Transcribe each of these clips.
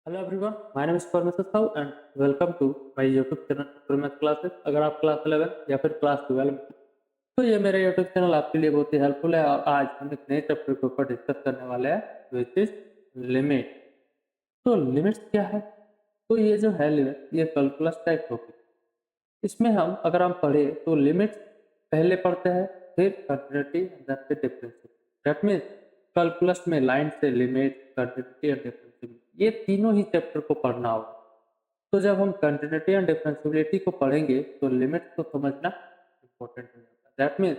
Hello everyone, my name is Parmeshwar Sahu and welcome to my YouTube channel Paramesh classes. अगर आप class 11 या फिर class 12 में हैं, तो ये मेरा यूट्यूब चैनल आपके लिए बहुत ही हेल्पफुल है। और आज हम एक नए चैप्टर के ऊपर डिस्कस करने वाले हैं, विच इज लिमिट। तो लिमिट्स क्या है? तो ये जो है लिमिट, ये कैलकुलस का एक टॉपिक। इसमें हम अगर हम पढ़े तो लिमिट्स पहले पढ़ते हैं, फिर कंटिन्यूटी देन फिर डिफरेंशियल। दैट मीन्स कैलकुलस में लाइन से लिमिट, कंटिन्यूटी एंड डिफरेंशियल, ये तीनों ही चैप्टर को पढ़ना होगा। तो जब हम कंटिन्यूटी एंड डिफरेंशियबिलिटी को पढ़ेंगे तो लिमिट्स को समझना इम्पोर्टेंट हो जाता है। दैट मीन्स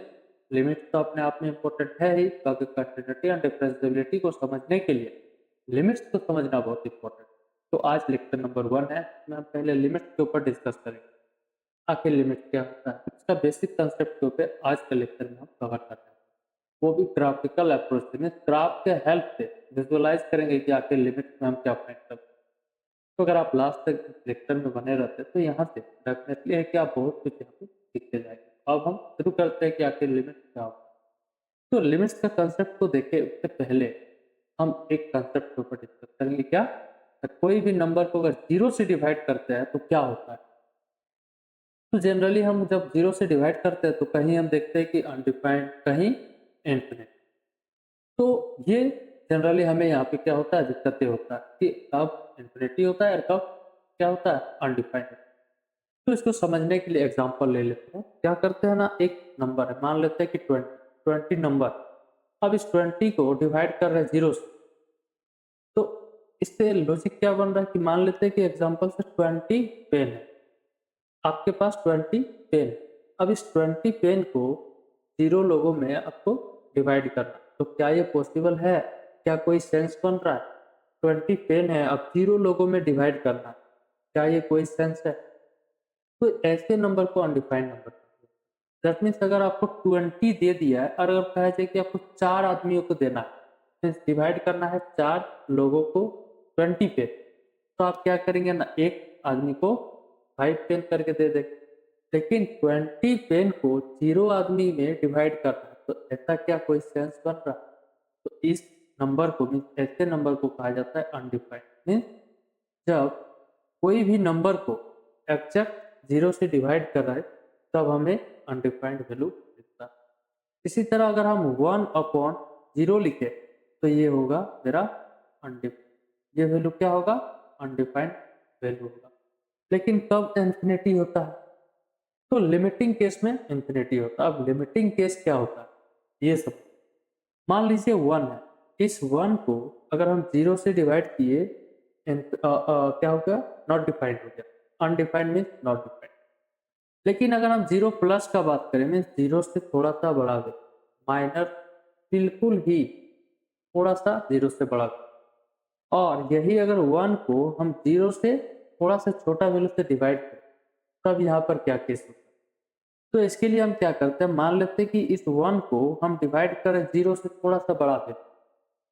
लिमिट्स तो अपने आप में इम्पोर्टेंट है ही, क्योंकि कंटिन्यूटी एंड डिफरेंशियबिलिटी को समझने के लिए लिमिट्स को समझना बहुत इम्पोर्टेंट। तो आज लेक्चर नंबर 1 है, इसमें हम पहले लिमिट्स के ऊपर डिस्कस करेंगे। आखिर लिमिट क्या होता है, इसका बेसिक कंसेप्ट के ऊपर आज के लेक्चर में हम कवर कर रहे हैं। वो भी ग्राफिकल अप्रोच से, मीन्स ग्राफ के हेल्प से विजुअलाइज करेंगे कि आखिर लिमिट में हम क्या फाइंड करते हैं। तो अगर आप लास्ट तक लेक्चर में बने रहते तो यहाँ से डेफिनेटली है कि आप बहुत कुछ यहाँ पे सीखते जाएंगे। अब हम शुरू करते हैं कि आखिर लिमिट क्या होता है। तो लिमिट्स का कंसेप्ट को देखें उससे पहले हम एक कंसेप्ट के ऊपर डिस्कस करेंगे। क्या? कोई भी नंबर को अगर जीरो से डिवाइड करते हैं तो क्या होता है। तो जनरली हम जब जीरो से डिवाइड करते हैं तो कहीं हम देखते हैं कि अनडिफाइंड, कहीं इन्फिनिट। तो ये जनरली हमें यहाँ पे क्या होता है, दिक्कतें होता है कि कब इन्फिनिटी होता है और कब क्या होता है, अनडिफाइंड। तो इसको समझने के लिए एग्जांपल ले लेते हैं। क्या करते हैं ना, एक नंबर है, मान लेते हैं कि 20 नंबर। अब इस 20 को डिवाइड कर रहे हैं जीरो से। तो इससे लॉजिक क्या बन रहा है कि मान लेते हैं कि एग्जांपल से 20 पेन है, आपके पास 20 पेन। अब इस 20 पेन को जीरो लोगों में आपको डिवाइड करना, तो क्या ये पॉसिबल है? क्या कोई सेंस बन रहा है? 20 पेन है, अब जीरो लोगों में डिवाइड करना, क्या ये कोई सेंस है? तो ऐसे नंबर को अनडिफाइंड नंबर कहते हैं। दैट मीन्स अगर आपको 20 दे दिया है और अगर कहा जाए कि आपको 4 आदमियों को देना है, मीन्स डिवाइड करना है 4 लोगों को 20 पे, तो आप क्या करेंगे ना, एक आदमी को 5 पेन करके दे देंगे। लेकिन 20 पेन को 0 आदमी में डिवाइड करना है, तो ऐसा क्या कोई सेंस बन रहा? तो इस नंबर को, मीन्स ऐसे नंबर को कहा जाता है अनडिफाइंड। मीन्स जब कोई भी नंबर को एग्जैक्ट जीरो से डिवाइड कर रहा है तब हमें अनडिफाइंड वैल्यू मिलता है। इसी तरह अगर हम 1/0 लिखे तो ये होगा मेरा अनडिफाइंड, ये वैल्यू क्या होगा, अनडिफाइंड वैल्यू होगा। लेकिन कब इंफिनिटी होता है? तो लिमिटिंग केस में इंफिनिटी होता है। अब लिमिटिंग केस क्या होता है ये सब, मान लीजिए 1 है, इस 1 को अगर हम जीरो से डिवाइड किए क्या हो गया, नॉट डिफाइंड हो गया। Undefined means not defined. लेकिन अगर हम जीरो प्लस का बात करें, मीन्स जीरो से थोड़ा सा बड़ा वैल्यू, माइनर, बिल्कुल ही थोड़ा सा जीरो से बड़ा वैल्यू, और यही अगर 1 को हम जीरो से थोड़ा सा छोटा वैल्यू से डिवाइड करें, तब यहाँ पर क्या केस होता है? तो इसके लिए हम क्या करते हैं, मान लेते हैं कि इस 1 को हम डिवाइड करें जीरो से थोड़ा सा बड़ा वैल्यू।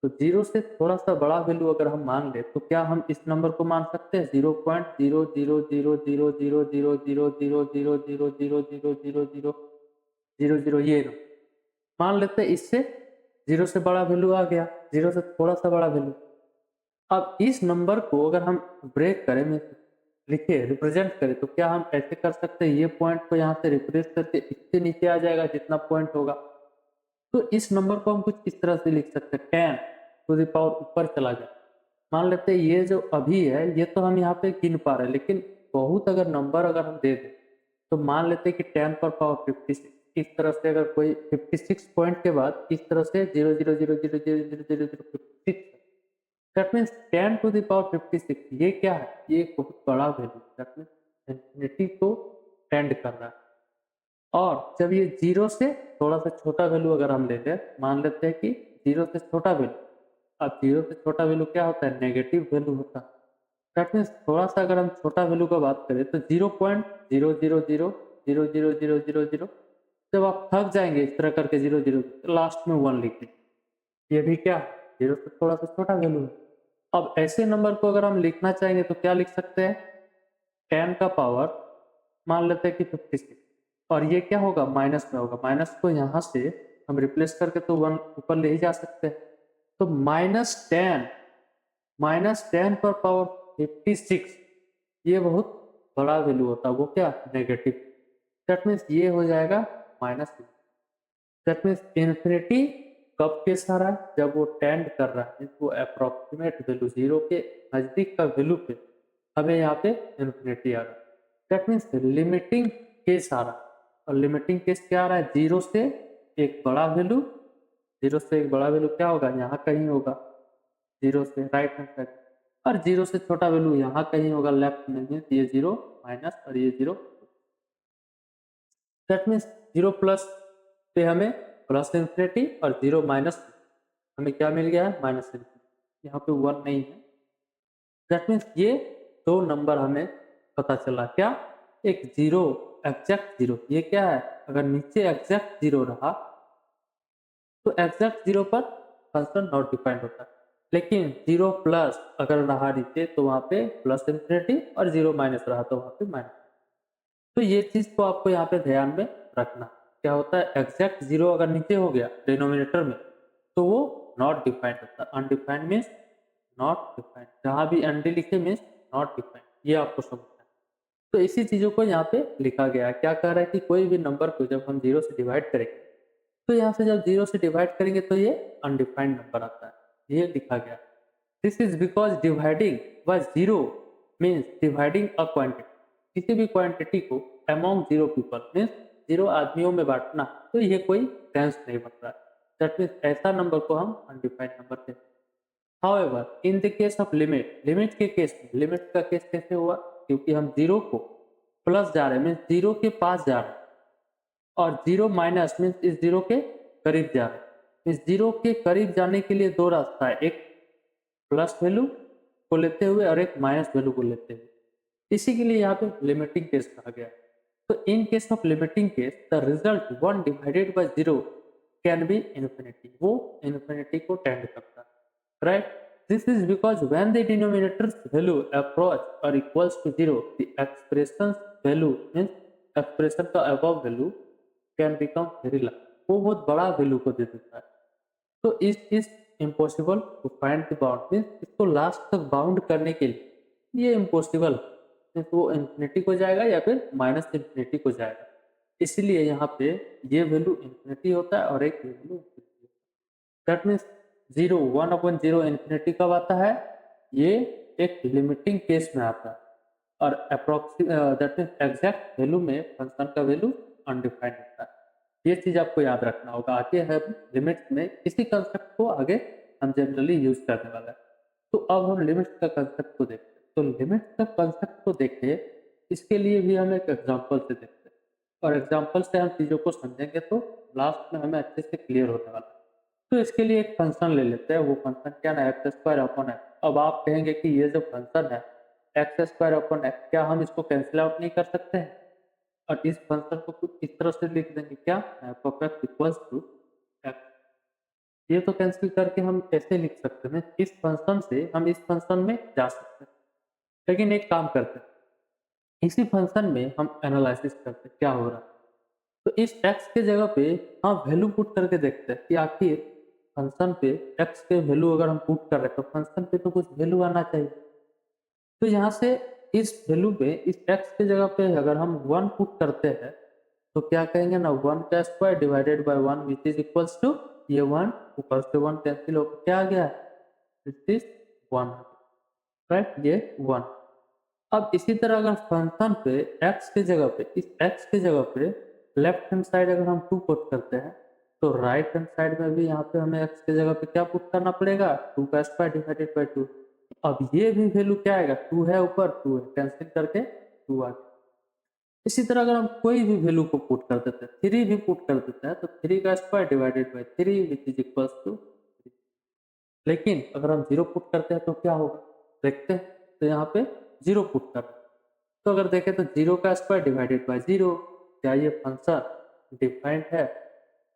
तो जीरो से थोड़ा सा बड़ा वैल्यू अगर हम मान ले तो क्या हम इस नंबर को मान सकते हैं 0.00000000000000000 ये ना मान लेते हैं। इससे जीरो से बड़ा वैल्यू आ गया, जीरो से थोड़ा सा बड़ा वैल्यू। अब इस नंबर को अगर हम ब्रेक करें, में लिखे रिप्रेजेंट करें, तो क्या हम ऐसे कर सकते हैं, ये पॉइंट को यहाँ से रिप्रेस करके इससे नीचे आ जाएगा जितना पॉइंट होगा। तो इस नंबर को हम कुछ इस तरह से लिख सकते हैं, 10 टू द पावर ऊपर चला जाए। मान लेते हैं ये जो अभी है ये तो हम यहाँ पे गिन पा रहे हैं, लेकिन बहुत अगर नंबर अगर हम दे दें तो मान लेते हैं कि 10 पर पावर 56, इस तरह से अगर कोई 56 पॉइंट के बाद इस तरह से 00000000056, that means 10 to the power 56, ये क्या है, ये एक बहुत बड़ा वैल्यू, दैट मीन्स इंफिनिटी को टेंड कर रहा है। और जब ये जीरो से थोड़ा सा छोटा वैल्यू अगर हम लेते हैं, मान लेते हैं कि जीरो से छोटा वैल्यू, अब जीरो से छोटा वैल्यू क्या होता है, नेगेटिव वैल्यू होता है। दैट मीन्स थोड़ा सा अगर हम छोटा वैल्यू का बात करें तो 0.000000000, जब आप थक जाएंगे इस तरह करके 0 0 तो लास्ट में 1 लिख दीजिए, ये भी क्या, जीरो से थोड़ा सा छोटा वैल्यू है। अब ऐसे नंबर को अगर हम लिखना चाहेंगे तो क्या लिख सकते हैं, 10 का पावर मान लेते हैं कि 56, और ये क्या होगा, माइनस में होगा। माइनस को यहाँ से हम रिप्लेस करके तो 1 ऊपर ले ही जा सकते हैं। तो -10 पर पावर 56 ये बहुत बड़ा वैल्यू होता है, वो क्या नेगेटिव। दैट मीन्स ये हो जाएगा माइनस। दैट मीन्स इन्फिनिटी कब केस आ रहा है, जब वो टेंड कर रहा है, वो अप्रोक्सीमेट वैल्यू जीरो के नजदीक का वैल्यू पे हमें यहाँ पे इन्फिनिटी आ रहा है। दैट मीन्स लिमिटिंग केस आ रहा है। और लिमिटिंग केस क्या आ रहा है, जीरो से एक बड़ा वैल्यू, जीरो से एक बड़ा वैल्यू क्या होगा, यहाँ कहीं होगा, जीरो से राइट हैंड साइड, और जीरो से छोटा वैल्यू यहाँ कहीं होगा लेफ्ट में, ये जीरो माइनस और ये zero. That means zero plus पे हमें प्लस इन्फिनिटी और जीरो माइनस हमें क्या मिल गया है, माइनस इन्फिनिटी। यहाँ पे वन नहीं है। दैट मीन्स ये दो नंबर हमें पता चला, क्या एक जीरो एग्जैक्ट जीरो, ये क्या है, अगर नीचे एग्जैक्ट जीरो रहा तो एग्जैक्ट जीरो पर फंक्शन नॉट डिफाइंड होता है, लेकिन जीरो प्लस अगर रहा नीचे तो वहाँ पे प्लस इन्फिनिटी और जीरो माइनस रहा तो वहाँ पे माइनस। तो ये चीज को आपको यहाँ पे ध्यान में रखना। क्या होता है, एग्जैक्ट जीरो अगर नीचे हो गया डिनोमिनेटर में तो वो नॉट डिफाइंड होता है। अनडिफाइंड मीन्स नॉट डिफाइंड, जहां भी अनडी लिखे मीन्स नॉट डिफाइंड, ये आपको समझना है। तो इसी चीजों को यहाँ पे लिखा गया है। क्या कह रहा है कि कोई भी नंबर को जब हम जीरो से डिवाइड करेंगे तो यहाँ से जब जीरो से डिवाइड करेंगे तो ये अनडिफाइंड नंबर आता है, ये लिखा गया। This is because dividing by zero means dividing a quantity, किसी भी क्वांटिटी को among zero people means zero आदमियों में बांटना, तो ये कोई सेंस नहीं बन रहा है। दैट मीन्स ऐसा नंबर को हम अनडिफाइंड नंबर कहते हैं। However in the case of limit, limit के केस में, लिमिट का केस कैसे हुआ, क्योंकि हम जीरो को प्लस जा रहे हैं मीन्स जीरो के पास जा रहे हैं, और जीरो माइनस मीन्स इस जीरो के करीब जा रहे हैं। इस जीरो के करीब जाने के लिए दो रास्ता है, एक प्लस वैल्यू को लेते हुए और एक माइनस वैल्यू को लेते हुए, इसी के लिए यहाँ पे लिमिटिंग केस कहा गया है। तो in case of limiting case the result one divided by zero can be infinity, वो इन्फिनिटी को टेंड करता है, right. This is because when the denominators value approach और equals to zero the expression value means expression का above value can become very large, वो बहुत बड़ा value को दे देता है। तो is impossible to find the bound means इसको लास्ट तक बाउंड करने के लिए ये इम्पॉसिबल मींस वो इन्फिनिटी को जाएगा या फिर माइनस इन्फिनिटी को जाएगा, इसलिए यहाँ पे ये वैल्यू इन्फिनिटी होता है और एक value infinity. That means zero one upon zero infinity कब आता है, ये एक लिमिटिंग केस में आता है, और approximate that means exact value में फंक्शन का वैल्यू अनडिफाइंड होता है। ये चीज आपको याद रखना होगा। आगे हम लिमिट्स में इसी कंसेप्ट को आगे हम जनरली यूज करने वाला है। तो अब हम लिमिट्स का कंसेप्ट को देखते हैं। तो लिमिट्स का कंसेप्ट को देखें, इसके लिए भी हम एक एग्जांपल से देखते हैं, और एग्जांपल से हम चीजों को समझेंगे तो लास्ट में हमें अच्छे से क्लियर होने वाला है। तो इसके लिए एक फंक्शन ले लेते हैं, वो फंक्शन क्या ना, एक्स स्क्वायर अपॉन एक्स। अब आप कहेंगे कि ये जो फंक्शन है एक्स स्क्वायर अपॉन एक्स, क्या हम इसको कैंसिल आउट नहीं कर सकते हैं, और इस फंक्शन को कुछ इस तरह से लिख देंगे, क्या F of X equals to X. ये तो कैंसिल करके हम ऐसे लिख सकते हैं, इस फंक्शन से हम इस फंक्शन में जा सकते हैं। लेकिन एक काम करते हैं, इसी फंक्शन में हम एनालिसिस करते हैं क्या हो रहा है। तो इस x के जगह पे हम वैल्यू पुट करके देखते हैं कि आखिर फंक्शन पे x के वैल्यू अगर हम पुट कर रहे हैं तो फंक्शन पे तो कुछ वैल्यू आना चाहिए। तो यहाँ से इस वैल्यू पे इस x के जगह पे अगर हम वन पुट करते हैं तो क्या कहेंगे ना, वन का square divided by one which is equals to, ये वन ऊपर से वन कैंसिल होकर क्या आ गया, दिस इज वन, राइट, ये वन। अब इसी तरह अगर फंक्शन पे x के जगह पे इस x के जगह पे लेफ्ट हैंड साइड अगर हम टू पुट करते हैं तो राइट हैंड साइड में भी यहाँ पे हमें x के जगह पे क्या पुट करना पड़ेगा, टू का स्क्वायर डिवाइडेड बाय टू। अब ये भी वैल्यू क्या आएगा, टू है ऊपर, टू है कैंसिल करके टू आ गया। इसी तरह अगर हम कोई भी वैल्यू को पुट कर देते हैं, थ्री भी पुट कर देते हैं तो थ्री का square divided by three which is equals to. लेकिन अगर हम जीरो पुट करते हैं तो क्या होगा, देखते हैं। तो यहाँ पे जीरो पुट कर रहे हैं तो अगर देखें तो जीरो का स्क्वायर डिवाइडेड बाय जीरो, क्या ये फंक्शन डिफाइंड है,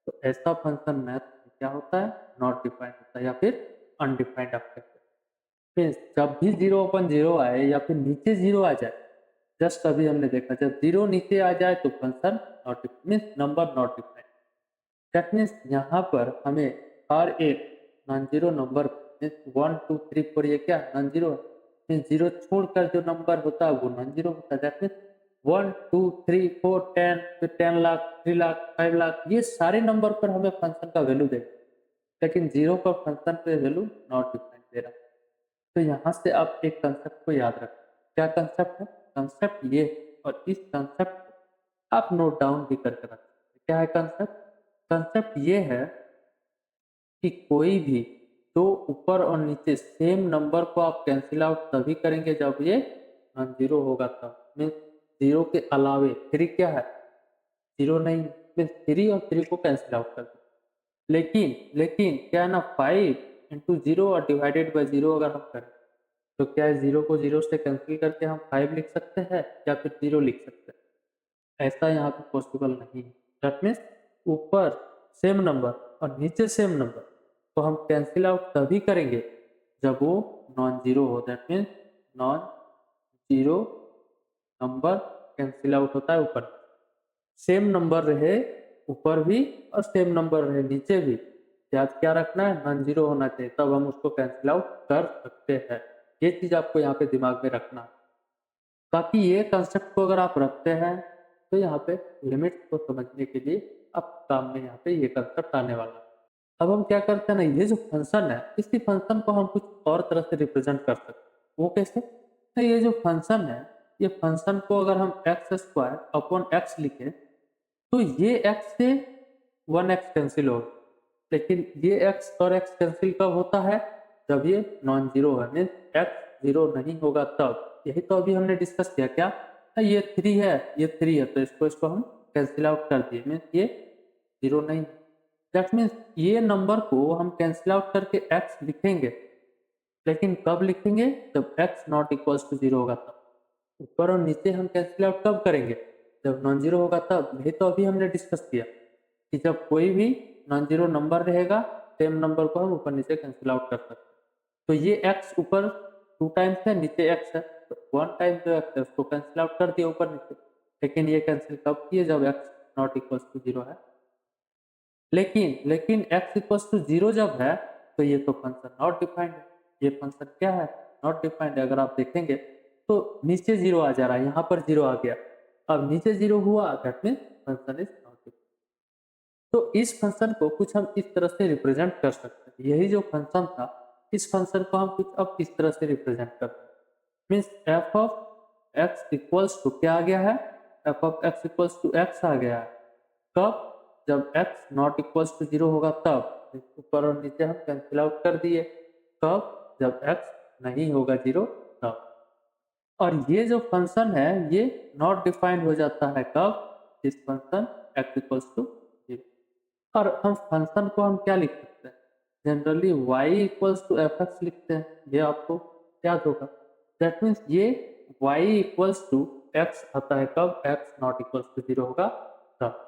तो ऐसा फंक्शन मैथ में क्या होता है, नॉट डिफाइंड होता है या फिर अनडिफाइंड आप कहते हैं। मीन्स जब भी जीरो अपन जीरो आए या फिर नीचे जीरो आ जाए, जस्ट अभी हमने देखा जब जीरो नीचे आ जाए तो function not means number not defined. That means यहाँ पर हमें हर एक non zero number means one two three four ये क्या नॉन जीरो है, मीन्स 0 छोड़कर जो नंबर होता है वो नॉन जीरो होता है। दैट मीन्स 1 2 3 4 10, फिर 10 लाख, 3 लाख, 5 लाख, ये सारे नंबर पर हमें फंक्शन का वैल्यू देगा, लेकिन 0 पर फंक्शन पे वैल्यू नॉट डिफाइंड दे रहा है। तो यहाँ से आप एक कंसेप्ट को याद रखें। क्या कंसेप्ट है? कंसेप्ट ये है, और इस कंसेप्ट को आप नोट डाउन भी करके रखें। क्या है कंसेप्ट? कंसेप्ट ये है कि कोई भी दो ऊपर और नीचे सेम नंबर को आप कैंसिल आउट तभी करेंगे जब ये नॉन जीरो होगा तब। मीन्स जीरो के अलावे थ्री क्या है? जीरो नहीं, मीन्स थ्री और थ्री को कैंसिल आउट कर दो। लेकिन लेकिन क्या है ना, 5 × 0 और डिवाइडेड बाय 0 अगर हम करें तो क्या है, 0 को 0 से कैंसिल करके हम 5 लिख सकते हैं या फिर 0 लिख सकते हैं? ऐसा यहाँ पे पॉसिबल नहीं है। दैट मीन्स ऊपर सेम नंबर और नीचे सेम नंबर तो हम कैंसिल आउट तभी करेंगे जब वो नॉन जीरो हो। That means non zero number cancel out होता है ऊपर, सेम नंबर रहे ऊपर भी और सेम नंबर रहे नीचे भी, याद क्या रखना है? नॉन जीरो होना चाहिए, तब हम उसको कैंसिल आउट कर सकते हैं। ये चीज आपको यहाँ पे दिमाग में रखना है। बाकी ये कंसेप्ट को अगर आप रखते हैं तो यहाँ पे लिमिट्स को समझने के लिए अब काम में यहाँ पे ये कंसेप्ट आने वाला है। अब हम क्या करते हैं ना, ये जो फंक्शन है इसी फंक्शन को हम कुछ और तरह से रिप्रेजेंट कर सकते हैं। वो कैसे? तो ये जो फंक्शन है, ये फंक्शन को अगर हम x² अपॉन x लिखें तो ये x से 1x कैंसिल होगा, लेकिन ये x और x कैंसिल कब होता है? जब ये नॉन जीरो है, मीन्स x जीरो नहीं होगा तब। यही तो अभी हमने डिस्कस किया। क्या ये 3 है, ये 3 है, तो इसको हम कैंसिल आउट कर दिए, मीन्स ये जीरो नहीं। दैट मीन्स ये नंबर को हम कैंसिल आउट करके x लिखेंगे, लेकिन कब लिखेंगे? जब x not equals to zero होगा तब। ऊपर और नीचे हम कैंसिल आउट कब करेंगे? जब नॉन जीरो होगा तब। यही तो अभी हमने डिस्कस किया कि जब कोई भी नॉन जीरो नंबर रहेगा सेम नंबर को हम ऊपर नीचे कैंसिल आउट कर सकते हैं। तो ये x ऊपर 2 टाइम्स है, नीचे x है, तो 1 टाइम जो x है उसको कैंसिल आउट कर दिया ऊपर नीचे, लेकिन ये कैंसिल कब किए? जब x not equals to zero है। लेकिन x इक्वल्स टू जीरो जब है तो ये तो फंक्शन नॉट डिफाइंड है। ये फंक्शन क्या है? नॉट डिफाइंड है। अगर आप देखेंगे तो नीचे जीरो आ जा रहा है, यहाँ पर जीरो आ गया, अब नीचे जीरो हुआ, that means function is not defined. तो इस फंक्शन को कुछ हम इस तरह से रिप्रेजेंट कर सकते हैं। यही जो फंक्शन था, इस फंक्शन को हम कुछ अब इस तरह से रिप्रेजेंट करते हैं। Means F of X equals to क्या आ गया है? F of X equals to X आ गया है। कब? जब x not equals to zero होगा तब। ऊपर और नीचे हम कैंसिल आउट कर दिए। कब? जब x नहीं होगा जीरो तब। और ये जो फंक्शन है ये नॉट डिफाइंड हो जाता है कब? इस function x equals to zero. और हम फंक्शन को हम क्या लिख सकते हैं? Generally y equals to F X लिखते हैं, ये आपको याद होगा। दैट मीन्स ये y इक्वल्स टू एक्स आता है कब? x not equals to zero होगा तब।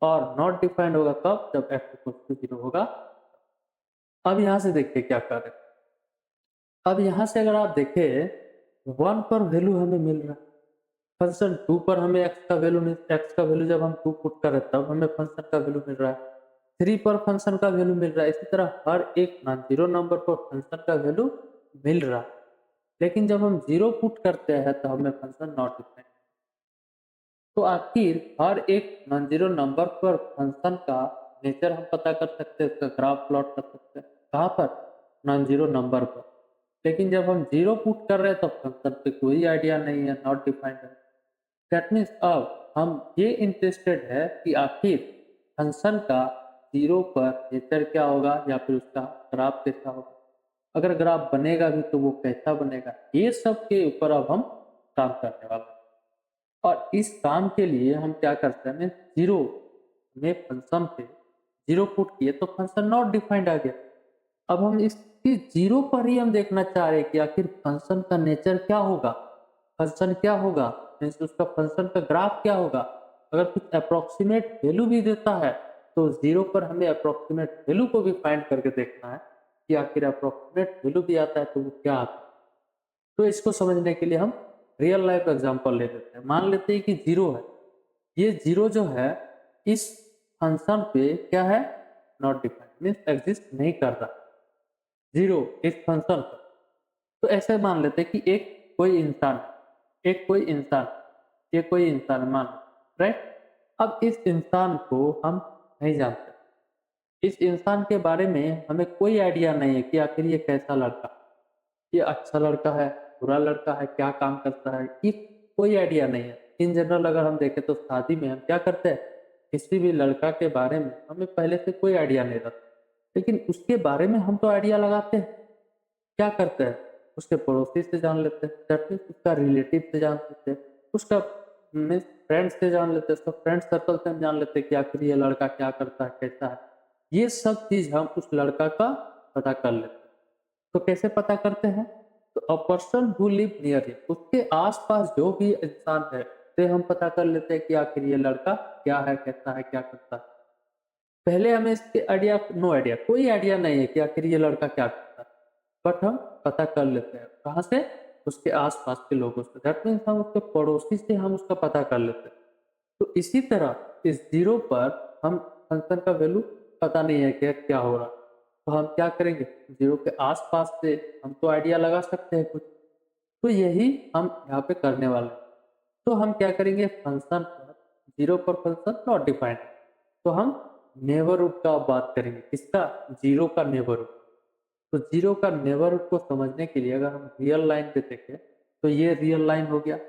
और नॉट डिफाइंड होगा कब? जब x इक्वल्स टू जीरो होगा। अब यहां से देखिए क्या कर रहे हैं। अब यहां से अगर आप देखें 1 पर वैल्यू हमें मिल रहा है, फंक्शन 2 पर हमें x का वैल्यू नहीं, x का वैल्यू जब हम 2 पुट कर रहे हैं तब हमें फंक्शन का वैल्यू मिल रहा है। 3 पर फंक्शन का वैल्यू मिल रहा है। इसी तरह हर एक नॉन जीरो नंबर पर फंक्शन का वैल्यू मिल रहा है, लेकिन जब हम जीरो पुट करते हैं तो हमें फंक्शन नॉट डिफाइंड। तो आखिर हर एक नॉन जीरो नंबर पर फंक्शन का नेचर हम पता कर सकते हैं, उसका ग्राफ प्लॉट कर सकते हैं। कहाँ पर? नॉन जीरो नंबर पर। लेकिन जब हम जीरो पुट कर रहे हैं तो फंक्शन पे कोई आइडिया नहीं है, नॉट डिफाइंड है। दैट मीन्स अब हम ये इंटरेस्टेड है कि आखिर फंक्शन का जीरो पर नेचर क्या होगा या फिर उसका ग्राफ कैसा होगा। अगर ग्राफ बनेगा भी तो वो कैसा बनेगा, ये सब के ऊपर अब हम काम करने वाले हैं। और इस काम के लिए हम क्या करते हैं, जीरो में फंक्शन पे जीरो पुट किए तो फंक्शन नॉट डिफाइंड आ गया। अब हम इसकी जीरो पर ही हम देखना चाह रहे हैं कि आखिर फंक्शन का नेचर क्या होगा, फंक्शन क्या होगा, मीन्स उसका फंक्शन का ग्राफ क्या होगा। अगर कुछ अप्रोक्सीमेट वैल्यू भी देता है तो जीरो पर हमें अप्रोक्सीमेट वैल्यू को भी फाइंड करके देखना है कि आखिर अप्रोक्सीमेट वैल्यू भी आता है तो वो क्या आता है। तो इसको समझने के लिए हम रियल लाइफ एग्जांपल ले लेते हैं। मान लेते हैं कि जीरो है, ये जीरो जो है इस फंक्शन पे क्या है? नॉट डिफाइंड, मीन्स एग्जिस्ट नहीं कर रहा। जीरो इस फंक्शन पर, तो ऐसे मान लेते हैं कि कोई इंसान ये कोई इंसान मान, राइट? अब इस इंसान को हम नहीं जानते, इस इंसान के बारे में हमें कोई आइडिया नहीं है कि आखिर ये कैसा लड़का, ये अच्छा लड़का है, बुरा लड़का है, क्या काम करता है, ये कोई आइडिया नहीं है। इन जनरल अगर हम देखें तो शादी में हम क्या करते हैं, किसी भी लड़का के बारे में हमें पहले से कोई आइडिया नहीं रहता, लेकिन उसके बारे में हम तो आइडिया लगाते हैं। क्या करते हैं, उसके पड़ोसी से जान लेते हैं, दैट मीन्स उसका रिलेटिव से जान लेते हैं, उसका मीन्स फ्रेंड से जान लेते हैं, उसका फ्रेंड सर्कल से हम जान लेते हैं कि आखिर ये लड़का क्या करता है, कैसा है। ये सब चीज हम उस लड़का का पता कर लेते हैं। तो कैसे पता करते हैं? तो a person who live near him, उसके आसपास जो भी इंसान है से हम पता कर लेते हैं कि आखिर ये लड़का क्या है, कैसा है, क्या करता है। पहले हमें इसके कोई आइडिया नहीं है कि आखिर ये लड़का क्या करता है, बट हम पता कर लेते हैं। कहाँ से? उसके आस-पास के लोगों से। दैट मीन्स हम उसके पड़ोसी से हम उसका पता कर लेते हैं। तो इसी तरह इस ज़ीरो पर हम फंक्शन का वैल्यू पता नहीं है कि क्या हो रहा है। तो हम क्या करेंगे? ज़ीरो के आस-पास से हम तो आइडिया लगा सकते हैं कुछ। तो यही हम यहाँ पे करने वाले हैं। तो हम क्या करेंगे, फंक्शन पर ज़ीरो पर फंक्शन नॉट डिफाइंड, तो हम नेबरहुड का बात करेंगे। किसका? ज़ीरो का नेबरहुड। तो ज़ीरो का नेबरहुड को समझने के लिए अगर हम रियल लाइन पे देखें, तो ये रियल लाइन हो गया।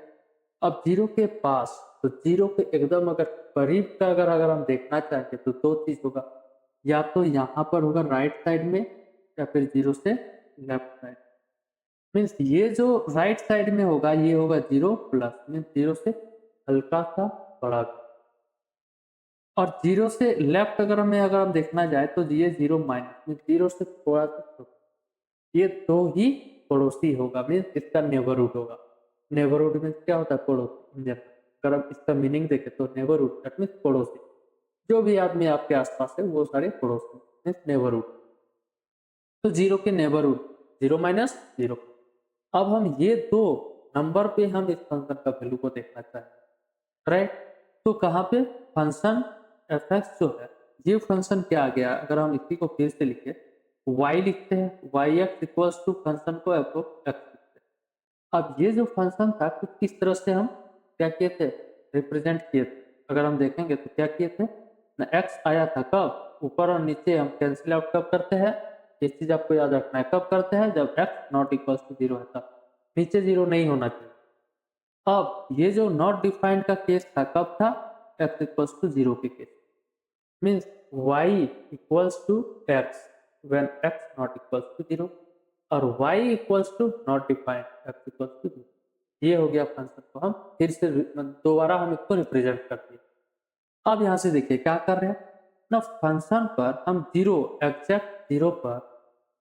अब ज़ीरो के पास, तो ज़ीरो के एकदम अगर करीब का अगर हम देखना चाहेंगे तो 2 चीज़ होगा। या तो यहाँ पर होगा राइट साइड में, या फिर ज़ीरो से लेफ्ट साइड। मीन्स ये जो राइट साइड में होगा ये होगा 0 प्लस, मीन्स 0 से हल्का-सा बड़ा। और 0 से लेफ्ट अगर हम देखना जाए तो ये 0 माइनस, मीन्स 0 से थोड़ा-सा छोटा। ये 2 ही पड़ोसी होगा, मीन्स इसका नेबरहुड होगा। नेबरहुड मीन्स क्या होता है? पड़ोसी इन जनरल। अगर हम इसका मीनिंग देखें तो नेबरहुड दैट मीन्स पड़ोसी। जो भी आदमी आपके आस-पास है वो सारे पड़ोसी मीन्स नेबरहुड। तो 0 के नेबरहुड 0 माइनस 0। अब हम ये 2 नंबर पे हम इस फंक्शन का वैल्यू को देखना चाहेंगे, राइट? तो कहाँ पे? फंक्शन fx जो है, ये फंक्शन क्या आ गया? अगर हम इसी को फिर से लिखें, y लिखते हैं, yx इक्वल्स टू फंक्शन को f ऑफ x लिखते हैं। अब ये जो फंक्शन था कुछ इस तरह से हम क्या किए थे? रिप्रेजेंट किए थे। अगर हम देखेंगे तो क्या किए थे ना, x आया था कब? ऊपर और नीचे हम कैंसिल आउट कब करते हैं? ये चीज आपको याद रखना है, कब करते हैं? जब x नॉट इक्वल्स टू 0 है तब। नीचे 0 नहीं होना चाहिए। अब ये जो नॉट डिफाइंड का केस था कब था? x इक्वल्स टू 0 के case, means y equals to x when x not equals to 0, और y equals to not defined x equals to 0। ये हो गया फंक्शन को हम फिर से दोबारा हम इसको रिप्रेजेंट करते हैं। अब यहाँ से देखिए क्या कर रहे हैं ना, फंक्शन पर हम 0 एग्जैक्ट 0 पर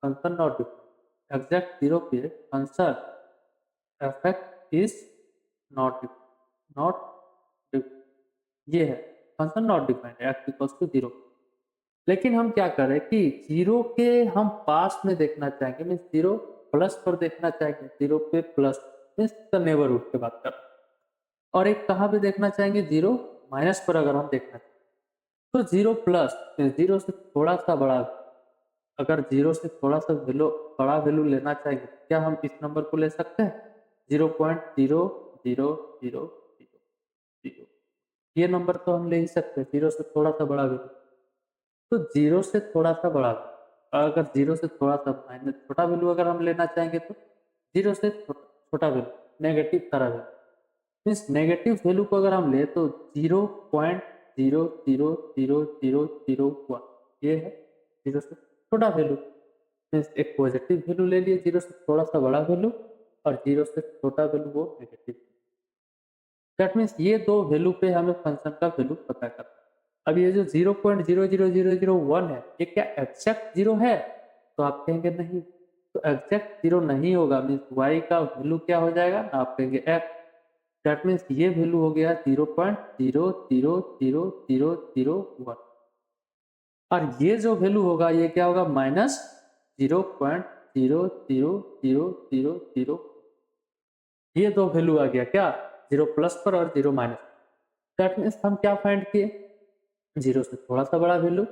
फंक्शन नॉट डिफाइंड, एग्जैक्ट 0 पे function F is not not ये है function not defined X equals to 0। लेकिन हम क्या करें कि 0 के हम पास में देखना चाहेंगे, मीन्स 0 प्लस पर देखना चाहेंगे, 0 पे प्लस मीन्स नेबरहुड की बात कर रहे हैं। और एक कहाँ पे देखना चाहेंगे? 0 माइनस पर अगर हम देखना चाहें तो 0 प्लस, 0 से थोड़ा सा बड़ा। अगर 0 से थोड़ा सा बड़ा वैल्यू लेना चाहेंगे तो क्या हम इस नंबर को ले सकते हैं? 0.000000। ये नंबर तो हम ले ही सकते हैं, 0 से थोड़ा सा बड़ा वैल्यू। तो 0 से थोड़ा सा बड़ा, और अगर 0 से थोड़ा सा माइनस छोटा वैल्यू अगर हम लेना चाहेंगे तो 0 से छोटा वैल्यू, नेगेटिव सारा वैल्यू। मीन्स नेगेटिव वैल्यू को अगर हम ले तो 0.000001, ये है 0 से छोटा वैल्यू। मीन्स एक पॉजिटिव वैल्यू ले लिए 0 से थोड़ा सा बड़ा वैल्यू, और 0 से छोटा वैल्यू वो नेगेटिव। दैट मीन्स ये 2 वैल्यू पे हमें फंक्शन का वैल्यू पता करना है। अब ये जो 0.00001 है, ये क्या एग्जैक्ट 0 है? तो आप कहेंगे नहीं। तो एग्जैक्ट 0 नहीं होगा, मीन्स y का वैल्यू क्या हो जाएगा ना, आप कहेंगे x। दैट मीन्स ये वैल्यू हो गया 0.0000001, और ये जो वैल्यू होगा ये क्या होगा? माइनस 0.00000। ये 2 वैल्यू आ गया क्या? 0 प्लस पर और 0 माइनस। दैट मीन्स हम क्या फाइंड किए? 0 से थोड़ा सा बड़ा वैल्यू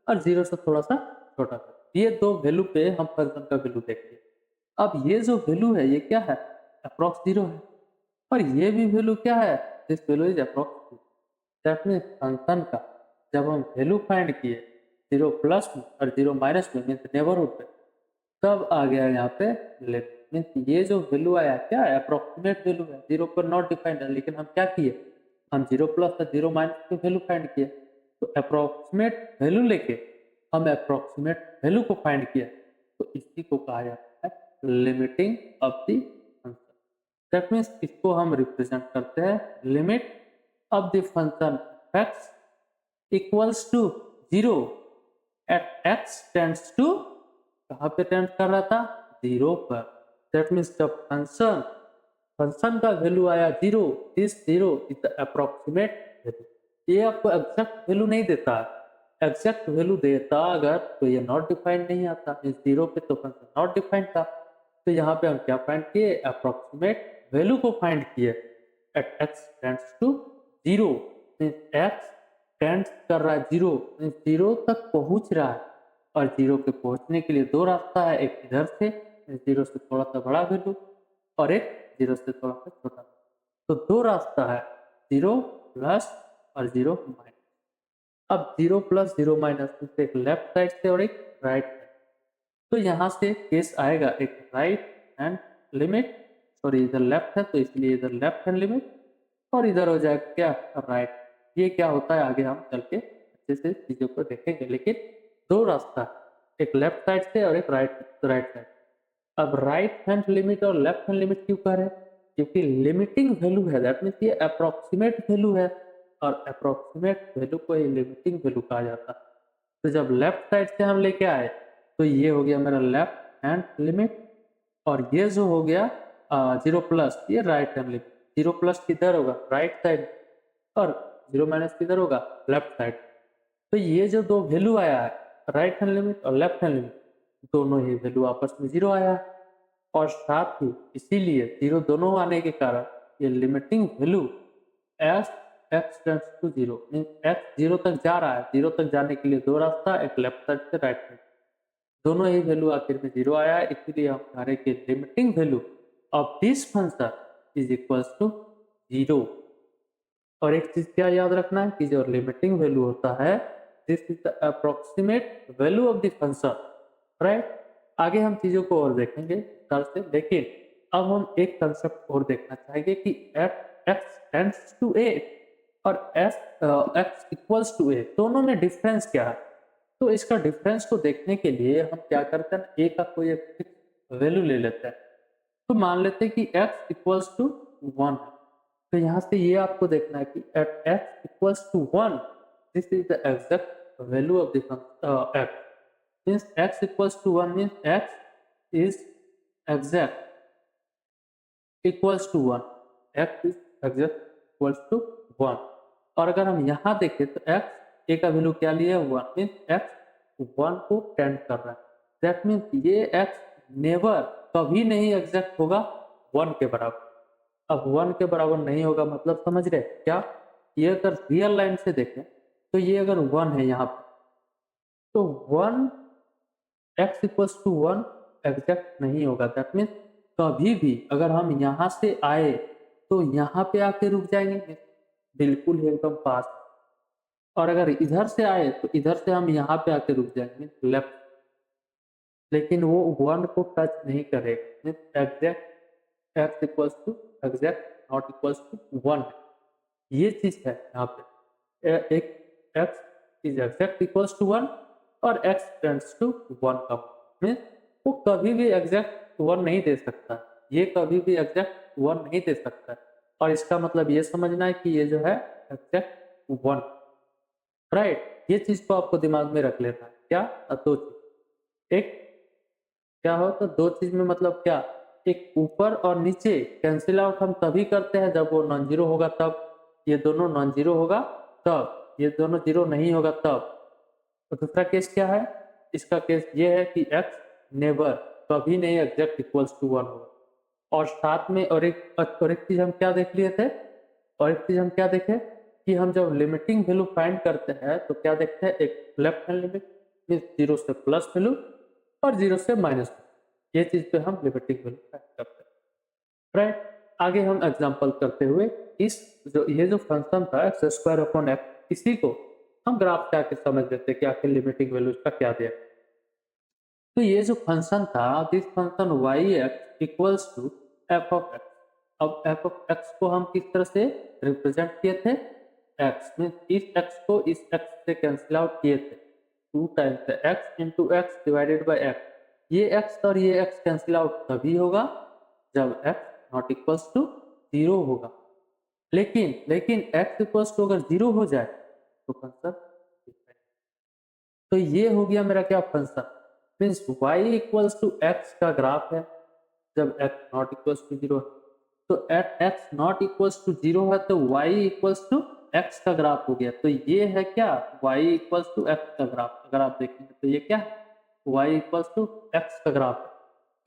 और 0 से थोड़ा सा छोटा वैल्यू। ये 2 वैल्यू पे हम फंक्शन का वैल्यू देखते हैं। अब ये जो वैल्यू है ये क्या है, अप्रॉक्स 0 है, और ये भी वैल्यू क्या है, this value is approx 0। That means function का जब हम वैल्यू फाइंड किए 0 प्लस में और 0 माइनस में मीन्स नेबरहुड पे, तब आ गया यहाँ पे लिमिट। मीन्स ये जो वैल्यू आया क्या है, अप्रोक्सीमेट वैल्यू है, 0 पर नॉट डिफाइंड है, लेकिन हम क्या किए, हम 0 प्लस और 0 माइनस की वैल्यू फाइंड किए। तो अप्रोक्सीमेट वैल्यू लेके हम अप्रोक्सीमेट वैल्यू को फाइंड किया, तो इसी को कहा जाता है limiting of the function. That means इसको हम रिप्रेजेंट करते हैं limit of the function X equals to 0 at X tends to, कहाँ पे टेंड कर रहा था, 0 पर। दैट मीन्स जब फंक्शन का वैल्यू आया 0, this 0 is the approximate value. ये आपको एग्जैक्ट वैल्यू नहीं देता, एग्जैक्ट वैल्यू देता अगर तो ये नॉट डिफाइंड नहीं आता, मीन्स 0 पे तो फंक्शन नॉट डिफाइंड था। तो यहाँ पे हम क्या फाइंड किए, अप्रोक्सीमेट वैल्यू को फाइंड किए at X tends to 0, means X tends कर रहा है 0, मीन्स 0 तक पहुंच रहा है, और 0 पे पहुंचने के लिए दो रास्ता है, एक इधर से 0 से थोड़ा सा बड़ा वैल्यू, और एक 0 से थोड़ा सा छोटा। तो दो रास्ता है, 0 प्लस और 0 माइनस। अब 0 प्लस 0 माइनस एक लेफ्ट साइड से और एक राइट साइड, तो यहाँ से केस आएगा एक राइट हैंड लिमिट, सॉरी इधर लेफ्ट है तो इसलिए इधर लेफ्ट हैंड लिमिट, और इधर हो जाएगा क्या, राइट। ये क्या होता है आगे हम चल के अच्छे से चीजों को देखेंगे, लेकिन दो रास्ता, एक लेफ्ट साइड से और एक राइट साइड। अब राइट हैंड लिमिट और लेफ्ट हैंड लिमिट क्यों कह रहे हैं, क्योंकि लिमिटिंग वैल्यू है, दैट मीन्स ये अप्रोक्सीमेट वैल्यू है, और अप्रोक्सीमेट वैल्यू को ही लिमिटिंग वैल्यू कहा जाता है। तो जब लेफ्ट साइड से हम लेके आए तो ये हो गया मेरा लेफ्ट हैंड लिमिट, और ये जो हो गया 0 प्लस, ये राइट हैंड लिमिट। 0 प्लस किधर होगा, राइट साइड, और 0 माइनस किधर होगा, लेफ्ट साइड। तो ये जो दो वैल्यू आया है, राइट हैंड लिमिट और लेफ्ट हैंड लिमिट, दोनों ही वैल्यू आपस में 0 आया है, और साथ ही इसीलिए 0 दोनों आने के कारण ये limiting value as X tends to 0, means X 0 तक जा रहा है, 0 तक जाने के लिए दो रास्ता, एक लेफ्ट साइड से राइट साइड, दोनों ही वैल्यू आखिर में 0 आया है, इसीलिए हम कह रहे हैं कि limiting value of this function is equals to 0। और एक चीज क्या याद रखना है कि जो लिमिटिंग वैल्यू होता है, this is the approximate value of the function, right. आगे हम चीजों को और देखेंगे विस्तार से, लेकिन अब हम एक कंसेप्ट और देखना चाहेंगे कि एफ एक्स टेंड्स टू ए और एफ एक्स इक्वल्स टू ए, दोनों में डिफरेंस क्या है। तो इसका डिफरेंस को देखने के लिए हम क्या करते हैं, ए का कोई एक फिक्स वैल्यू ले लेते हैं। तो मान लेते हैं कि x इक्वल्स टू 1 है, तो यहाँ से ये आपको देखना है कि at x equals to 1, this is the exact value of the x, means x equals to 1 means x is exact equals to 1, x is exact equals to 1। और अगर हम यहाँ देखें तो x a का वैल्यू क्या लिया है 1, मींस x 1 को टेंड कर रहा है, दैट मींस ये x नेवर कभी नहीं एग्जैक्ट होगा 1 के बराबर। अब 1 के बराबर नहीं होगा मतलब समझ रहे क्या, ये अगर रियल लाइन से देखें तो ये अगर 1 है यहाँ पे, तो 1 x इक्वल्स टू 1 एग्जैक्ट नहीं होगा, दैट मीन्स कभी भी अगर हम यहाँ से आए तो यहाँ पे आके रुक जाएंगे, बिल्कुल ही एकदम पास। और अगर इधर से आए तो इधर से हम यहाँ पे आके रुक जाएंगे लेफ्ट, लेकिन वो 1 को टच नहीं करेगा, means exact x equals to exact not equals to 1, ये चीज है यहाँ पे। एक x is exact equals to 1 और x टेंड्स टू 1 का मीन्स वो कभी भी एग्जैक्ट 1 नहीं दे सकता, ये कभी भी एग्जैक्ट 1 नहीं दे सकता। और इसका मतलब ये समझना है कि ये जो है एग्जैक्ट 1, राइट। ये चीज को आपको दिमाग में रख लेना है। क्या, दो चीज, एक क्या हो तो दो चीज में मतलब क्या, एक ऊपर और नीचे कैंसिल आउट हम तभी करते हैं जब वो नॉन जीरो होगा, तब ये दोनों नॉन जीरो होगा, तब ये दोनों जीरो नहीं होगा तब। तो दूसरा केस क्या है, इसका केस ये है कि x नेवर कभी नहीं एग्जैक्ट इक्वल्स टू 1 होगा। और साथ में और एक चीज हम क्या देख लिए थे, और एक चीज हम क्या देखे कि हम जब लिमिटिंग वैल्यू फाइंड करते हैं तो क्या देखते हैं, एक लेफ्ट हैंड लिमिट मींस 0 से प्लस वैल्यू और 0 से माइनस। ये चीज पे हम लिमिटिंग वैल्यू फाइंड करते हैं, राइट। आगे हम एग्जांपल करते हुए इस ये जो फंक्शन था एक्स स्क्वायर अपॉन एक्स, इसी को हम ग्राफ से आके समझ लेते हैं कि आखिर लिमिटिंग वैल्यू इसका क्या दिया। तो ये जो फंक्शन था, this function Y X equals to F of X. अब एफ ऑफ एक्स को हम किस तरह से रिप्रेजेंट किए थे, एक्स में इस एक्स को इस एक्स से कैंसिल आउट किए थे, 2 times x into x divided by x. ये एक्स और ये एक्स कैंसिल आउट तभी होगा जब एक्स नॉट इक्वल्स टू 0 होगा। लेकिन लेकिन एक्स इक्वल्स टू अगर 0 हो जाए तो फंक्शन, तो ये हो गया मेरा क्या function, means y equals to X का ग्राफ है जब x नॉट इक्वल्स टू 0 है। तो at x not equals to 0 है तो y इक्वल्स टू x का ग्राफ हो गया। तो ये है क्या, y इक्वल्स टू x का ग्राफ। अगर आप देखेंगे तो ये क्या है, y इक्वल्स टू x का ग्राफ है।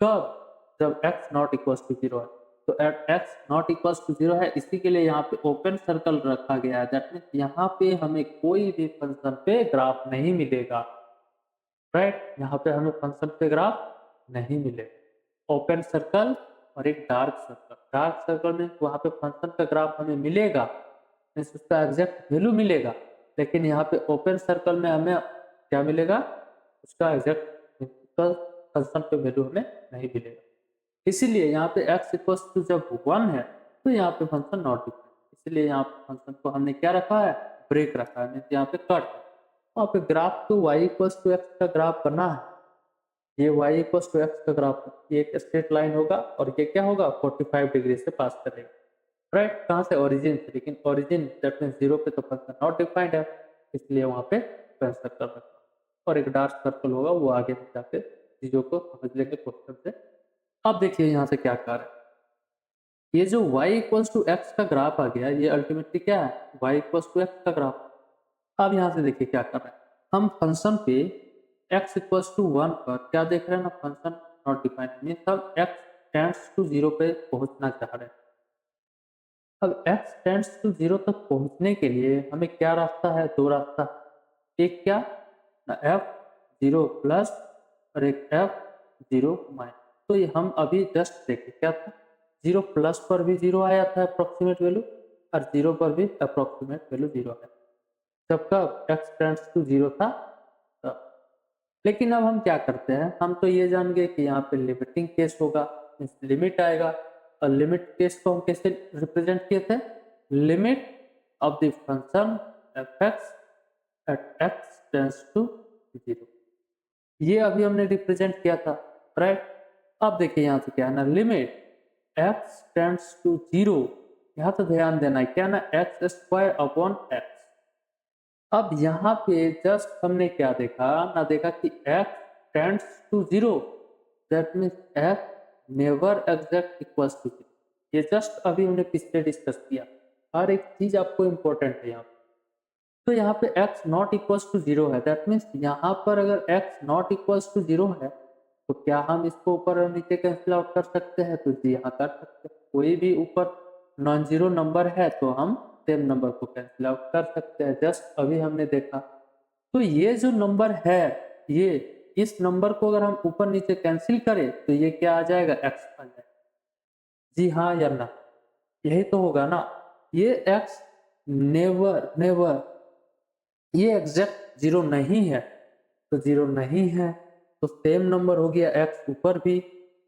कब, जब x नॉट इक्वल्स टू 0 है। तो at x not equals to 0 है, इसी के लिए यहाँ पे ओपन सर्कल रखा गया है। दैट मीन्स यहाँ पे हमें कोई भी फंक्शन पे ग्राफ नहीं मिलेगा, राइट। यहाँ पे हमें फंक्शन पे ग्राफ नहीं मिलेगा। ओपन सर्कल और एक डार्क सर्कल, डार्क सर्कल में वहाँ पे फंक्शन का ग्राफ हमें मिलेगा, मीन्स उसका एग्जैक्ट वैल्यू मिलेगा। लेकिन यहाँ पे ओपन सर्कल में हमें क्या मिलेगा, उसका एग्जैक्ट फंक्शन पे वैल्यू हमें नहीं मिलेगा। इसीलिए यहाँ पे x इक्वल्स टू जब 1 है तो यहाँ पे फंक्शन नॉट डिफाइंड, इसलिए यहाँ पे फंक्शन को हमने क्या रखा है, ब्रेक रखा है, मीन्स यहाँ पे कट। वहाँ पे ग्राफ तो y इक्वल्स टू एक्स का ग्राफ बना है, ये y इक्वल्स टू एक्स का ग्राफ, ये एक स्ट्रेट लाइन होगा और ये क्या होगा 45 डिग्री से पास करेगा, राइट। कहाँ से, ओरिजिन से। लेकिन ओरिजिन दैट मीन्स 0 पे तो फंक्शन नॉट डिफाइंड है, इसलिए वहाँ पे पेन सर्कल रखा और एक डार्क सर्कल होगा, वो आगे जाके चीजों को समझ लेंगे क्वेश्चन से। अब देखिए यहाँ से क्या कर रहे हैं, ये जो y इक्वल्स टू एक्स का ग्राफ आ गया, ये अल्टीमेटली क्या है, y इक्वल्स टू एक्स का ग्राफ। अब यहाँ से देखिए क्या कर रहे हैं, हम फंक्शन पे x इक्वल्स टू 1 पर क्या देख रहे हैं ना, फंक्शन नॉट डिफाइंड, मीन्स हम x टेंड्स टू 0 पे पहुंचना चाह रहे हैं। अब x टेंड्स टू 0 तक पहुंचने के लिए हमें क्या रास्ता है, दो रास्ता। एक क्या ना, f0 प्लस और एक f0 माइनस। तो ये हम अभी जस्ट देखे क्या था, 0 प्लस पर भी 0 आया था अप्रोक्सीमेट वैल्यू, और 0 पर भी अप्रोक्सीमेट वैल्यू 0 आया, जब कब x टेंड्स टू 0 था तब। लेकिन अब हम क्या करते हैं, हम तो ये जान गए कि यहाँ पे लिमिटिंग केस होगा, लिमिट आएगा। और लिमिट केस को हम कैसे रिप्रेजेंट किए थे, limit of the function F X at X tends to 0, ये अभी हमने रिप्रेजेंट किया था, राइट। अब देखिए यहाँ से क्या है ना, लिमिट x टेंड्स टू 0, यहाँ तो ध्यान देना है क्या ना, एक्स स्क्वायर अपॉन एक्स। अब यहाँ पे जस्ट हमने क्या देखा ना, देखा कि x tends to 0, that means x never exact equals to 0। ये जस्ट अभी हमने पिछले डिस्कस किया, हर एक चीज आपको इंपॉर्टेंट है यहाँ पे। तो यहाँ पे x नॉट इक्वल्स टू 0 है, दैट मीन्स यहाँ पर अगर x नॉट इक्वल्स टू 0 है तो क्या हम इसको ऊपर और नीचे कैंसिल आउट कर सकते हैं, तो जी हाँ कर सकते हैं। कोई भी ऊपर नॉन जीरो नंबर है तो हम सेम नंबर को कैंसिल आउट कर सकते हैं, जस्ट अभी हमने देखा। तो ये जो नंबर है, ये इस नंबर को अगर हम ऊपर नीचे कैंसिल करें तो ये क्या आ जाएगा, x आ जाएगा। जी हाँ या ना, यही तो होगा ना। ये x नेवर नेवर, ये एग्जैक्ट 0 नहीं है, तो 0 नहीं है तो सेम नंबर हो गया x ऊपर भी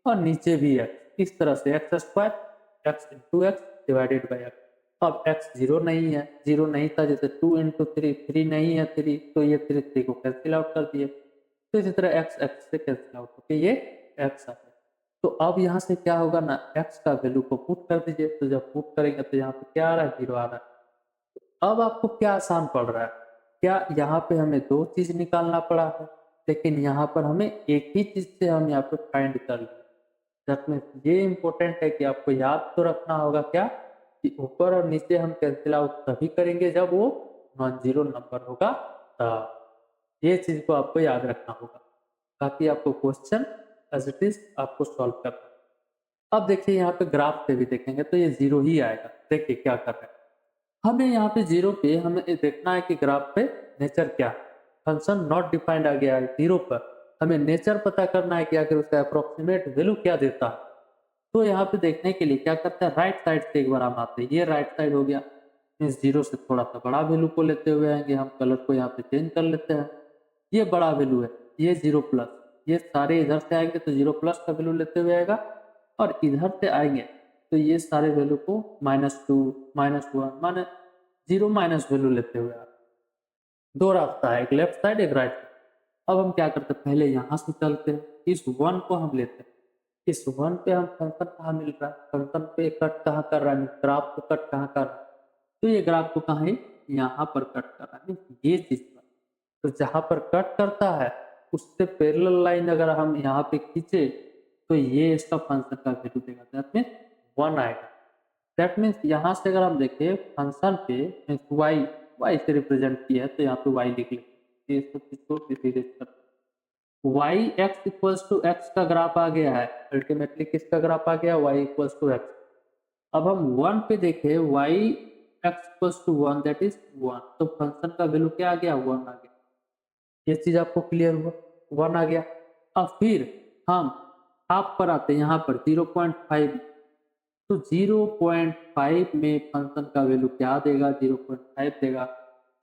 और नीचे भी x, इस तरह से x square x into x divided by x. अब x 0 नहीं है, 0 नहीं था, जैसे 2 इंटू 3, 3 नहीं है 3, तो ये 3 को कैंसिल आउट कर दिए। तो इसी तरह x x से कैंसिल आउट होकर ये x आ गया। तो अब यहाँ से क्या होगा ना, x का वैल्यू को पुट कर दीजिए, तो जब पुट करेंगे तो यहाँ पे क्या आ रहा है, 0 आ रहा है। अब आपको क्या आसान पड़ रहा है, क्या यहाँ पे हमें दो चीज निकालना पड़ा है, लेकिन यहाँ पर हमें एक ही चीज से हम यहाँ पे फाइंड कर लें। दैट मीन्स ये इंपॉर्टेंट है कि आपको याद तो रखना होगा क्या, कि ऊपर और नीचे हम कैंसिल आउट तभी करेंगे जब वो नॉन जीरो नंबर होगा तब। ये चीज को आपको याद रखना होगा ताकि आपको क्वेश्चन एज इट इज आपको सॉल्व करना। अब देखिए यहाँ पे ग्राफ पे भी देखेंगे तो ये 0 ही आएगा। देखिए क्या कर रहे हैं, हमें यहाँ पे 0 पे हमें देखना है कि ग्राफ पे नेचर क्या है। फंक्शन नॉट डिफाइंड आ गया है 0 पर, हमें नेचर पता करना है कि आखिर उसका अप्रोक्सीमेट वैल्यू क्या देता है। तो यहाँ पे देखने के लिए क्या करते हैं, राइट साइड से एक बार हम आते हैं, ये राइट साइड हो गया, मीन्स 0 से थोड़ा सा बड़ा वैल्यू को लेते हुए आएंगे, हम कलर को यहाँ पे चेंज कर लेते हैं, ये बड़ा वैल्यू है, ये 0 प्लस, ये सारे इधर से आएंगे तो 0 प्लस का वैल्यू लेते हुए आएगा, और इधर से आएंगे तो ये सारे वैल्यू को -2 -1 माने 0 माइनस वैल्यू लेते हुए आएगा। दो रास्ता है, एक लेफ्ट साइड एक राइट साइड। अब हम क्या करते हैं, पहले यहाँ से चलते हैं, इस 1 को हम लेते हैं, इस 1 पे हम फंक्शन कहाँ मिल रहा है, फंक्शन पे कट कहाँ कर रहा है, ग्राफ को कट कहाँ कर रहा है, तो ये ग्राफ को कहाँ है, यहाँ पर कट कर रहा है, ये चीज पर। तो जहाँ पर कट करता है उससे पैरेलल लाइन अगर हम यहाँ पे खींचे तो ये इसका फंक्शन का वैल्यू देगा, दैट मीन्स 1 आएगा। दैट मीन्स यहाँ से अगर हम देखें फंक्शन पे वाई से रिप्रेजेंट किया है तो यहाँ पे वाई लिख लेते हैं, ये सब चीज को इरेज करते हैं। Y X equals to X का ग्राफ आ गया है, अल्टीमेटली किसका ग्राफ आ गया, वाई इक्वल्स टू एक्स। अब हम 1 पे देखें, Y X equals to 1 that is 1, तो फंक्शन का वैल्यू क्या आ गया, 1 आ गया। ये चीज आपको क्लियर हुआ, 1 आ गया। अब फिर हम हाफ पर आते हैं, यहाँ पर 0.5, तो 0.5 में फंक्शन का वैल्यू क्या देगा, 0.5 देगा।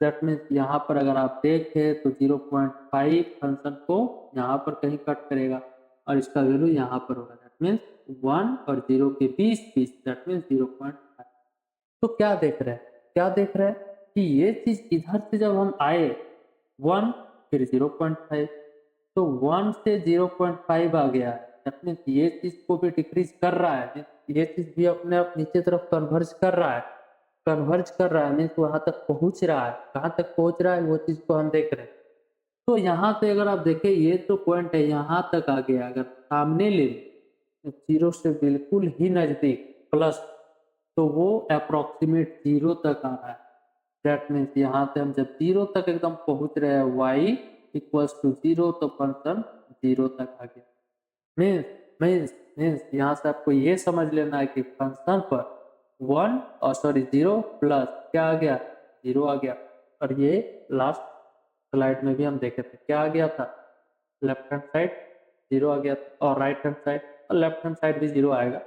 दैट मीन्स यहाँ पर अगर आप देखें तो 0.5 फंक्शन को यहाँ पर कहीं कट करेगा और इसका वैल्यू यहाँ पर होगा, दैट मीन्स 1 और 0 के बीच, दैट मीन्स 0.5। तो क्या देख रहे हैं, क्या देख रहे हैं कि ये चीज इधर से जब हम आए 1 फिर 0.5, तो 1 से 0.5 आ गया है, दैट मीन्स ये चीज को भी डिक्रीज कर रहा है, ये चीज भी अपने आप नीचे तरफ कन्वर्ज कर रहा है, कन्वर्ज कर रहा है, मीन्स वहां तक पहुंच रहा है, कहाँ तक पहुंच रहा है वो चीज को हम देख रहे हैं। तो यहाँ से अगर आप देखें ये तो पॉइंट है, यहाँ तक आ गया, अगर सामने ले 0 से बिल्कुल ही नजदीक प्लस, तो वो अप्रोक्सीमेट 0 तक आ रहा है। दैट मीन्स यहाँ से हम जब 0 तक एकदम पहुंच रहे हैं, y इक्वल्स टू 0, तो फंक्शन 0 तक आ गया। मीन्स मीन्स मीन्स यहाँ से आपको ये समझ लेना है कि फंक्शन पर 0 प्लस क्या आ गया, 0 आ गया। और ये लास्ट स्लाइड में भी हम देखे थे, क्या आ गया था, लेफ्ट हैंड साइड 0 आ गया था, और राइट हैंड साइड, और लेफ्ट हैंड साइड भी 0 आएगा।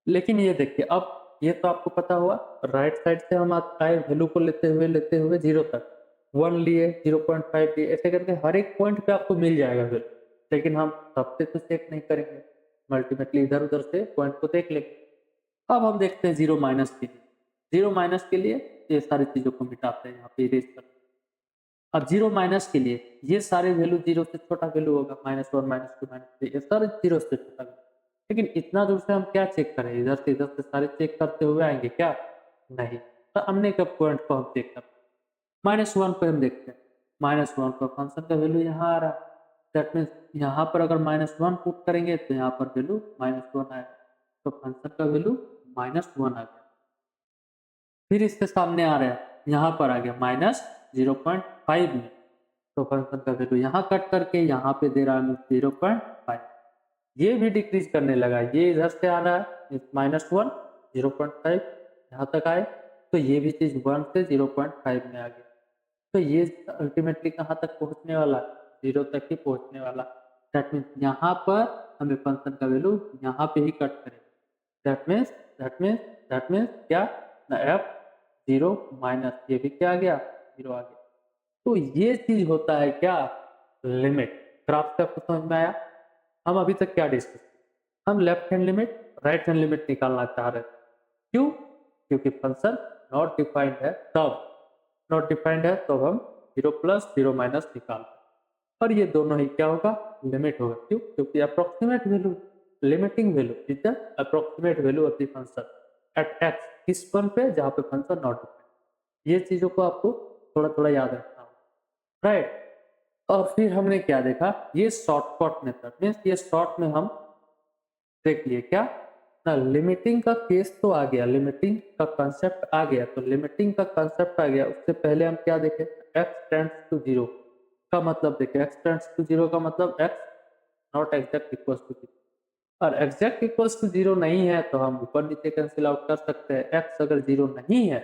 लेकिन ये देखिए, अब ये तो आपको पता हुआ, राइट साइड से हम आए वैल्यू को लेते हुए 0 तक, 1 लिए, 0.5 लिए, ऐसे करके हर एक पॉइंट पे आपको मिल जाएगा वैल्यू। लेकिन हम सबसे तो चेक नहीं करेंगे, अल्टीमेटली इधर उधर से पॉइंट को देख लेंगे। अब हम देखते हैं 0 माइनस के लिए, 0 माइनस के लिए ये सारी चीजों को मिटाते हैं, यहाँ पे इरेज करते हैं। अब 0 माइनस के लिए ये सारे वैल्यू 0 से छोटा वैल्यू होगा, -1 -2 -3, ये सारे 0 से छोटा वैल्यू। लेकिन इतना दूर से हम क्या चेक करें, इधर से सारे चेक करते हुए आएंगे क्या, नहीं, तो हमने कब पॉइंट को हम चेक करते हैं, -1 पे हम देखते हैं, -1 पर फंक्शन का वैल्यू यहाँ आ रहा है, दैट मीन्स यहाँ पर अगर -1 पुट करेंगे तो यहाँ पर वैल्यू -1 आएगा, तो फंक्शन का वैल्यू -1 आ गया। फिर इसके सामने आ रहा है, यहाँ पर आ गया -0.5 में, तो फंक्शन का वैल्यू यहाँ कट करके यहाँ पे दे रहा है 0.5, ये भी डिक्रीज करने लगा, ये इधर से आ रहा है -1 0.5 यहाँ तक आए, तो ये भी चीज 1 से 0.5 में आ गया, तो ये अल्टीमेटली कहाँ तक पहुंचने वाला, 0 तक ही पहुंचने वाला। दैट मीन्स यहाँ पर हमें फंक्शन का वैल्यू यहाँ पे ही कट करेगा, दैट मीन्स क्या, एफ 0 माइनस, ये भी क्या आ गया, 0 आ गया। तो ये चीज होता है क्या, लिमिट। ग्राफ से आपको समझ में आया। हम अभी तक क्या डिस्कस, हम left hand limit right hand limit निकालना चाह रहे थे, क्यों, क्योंकि फंक्शन नॉट डिफाइंड है, तब नॉट डिफाइंड है तो हम 0 प्लस 0 माइनस निकालते हैं, और ये दोनों ही क्या होगा, लिमिट होगा, क्यों, क्योंकि approximate value, limiting value is the approximate value of the function at x, किस पॉइंट पे, जहाँ पे फंक्शन नॉट डिफाइंड। ये चीजों को आपको थोड़ा थोड़ा याद रखना होगा, राइट। और फिर हमने क्या देखा, ये शॉर्टकट मेथड, मीन्स ये शॉर्ट में हम देख लिए क्या ना, लिमिटिंग का केस तो आ गया, लिमिटिंग का कंसेप्ट आ गया, तो लिमिटिंग का कंसेप्ट आ गया, उससे पहले हम क्या देखे, x टेंड्स टू 0 का मतलब देखे, x टेंड्स टू 0 का मतलब x not exact equals to 0, और एग्जैक्ट इक्वल्स टू 0 नहीं है तो हम ऊपर नीचे कैंसिल आउट कर सकते हैं। x अगर 0 नहीं है,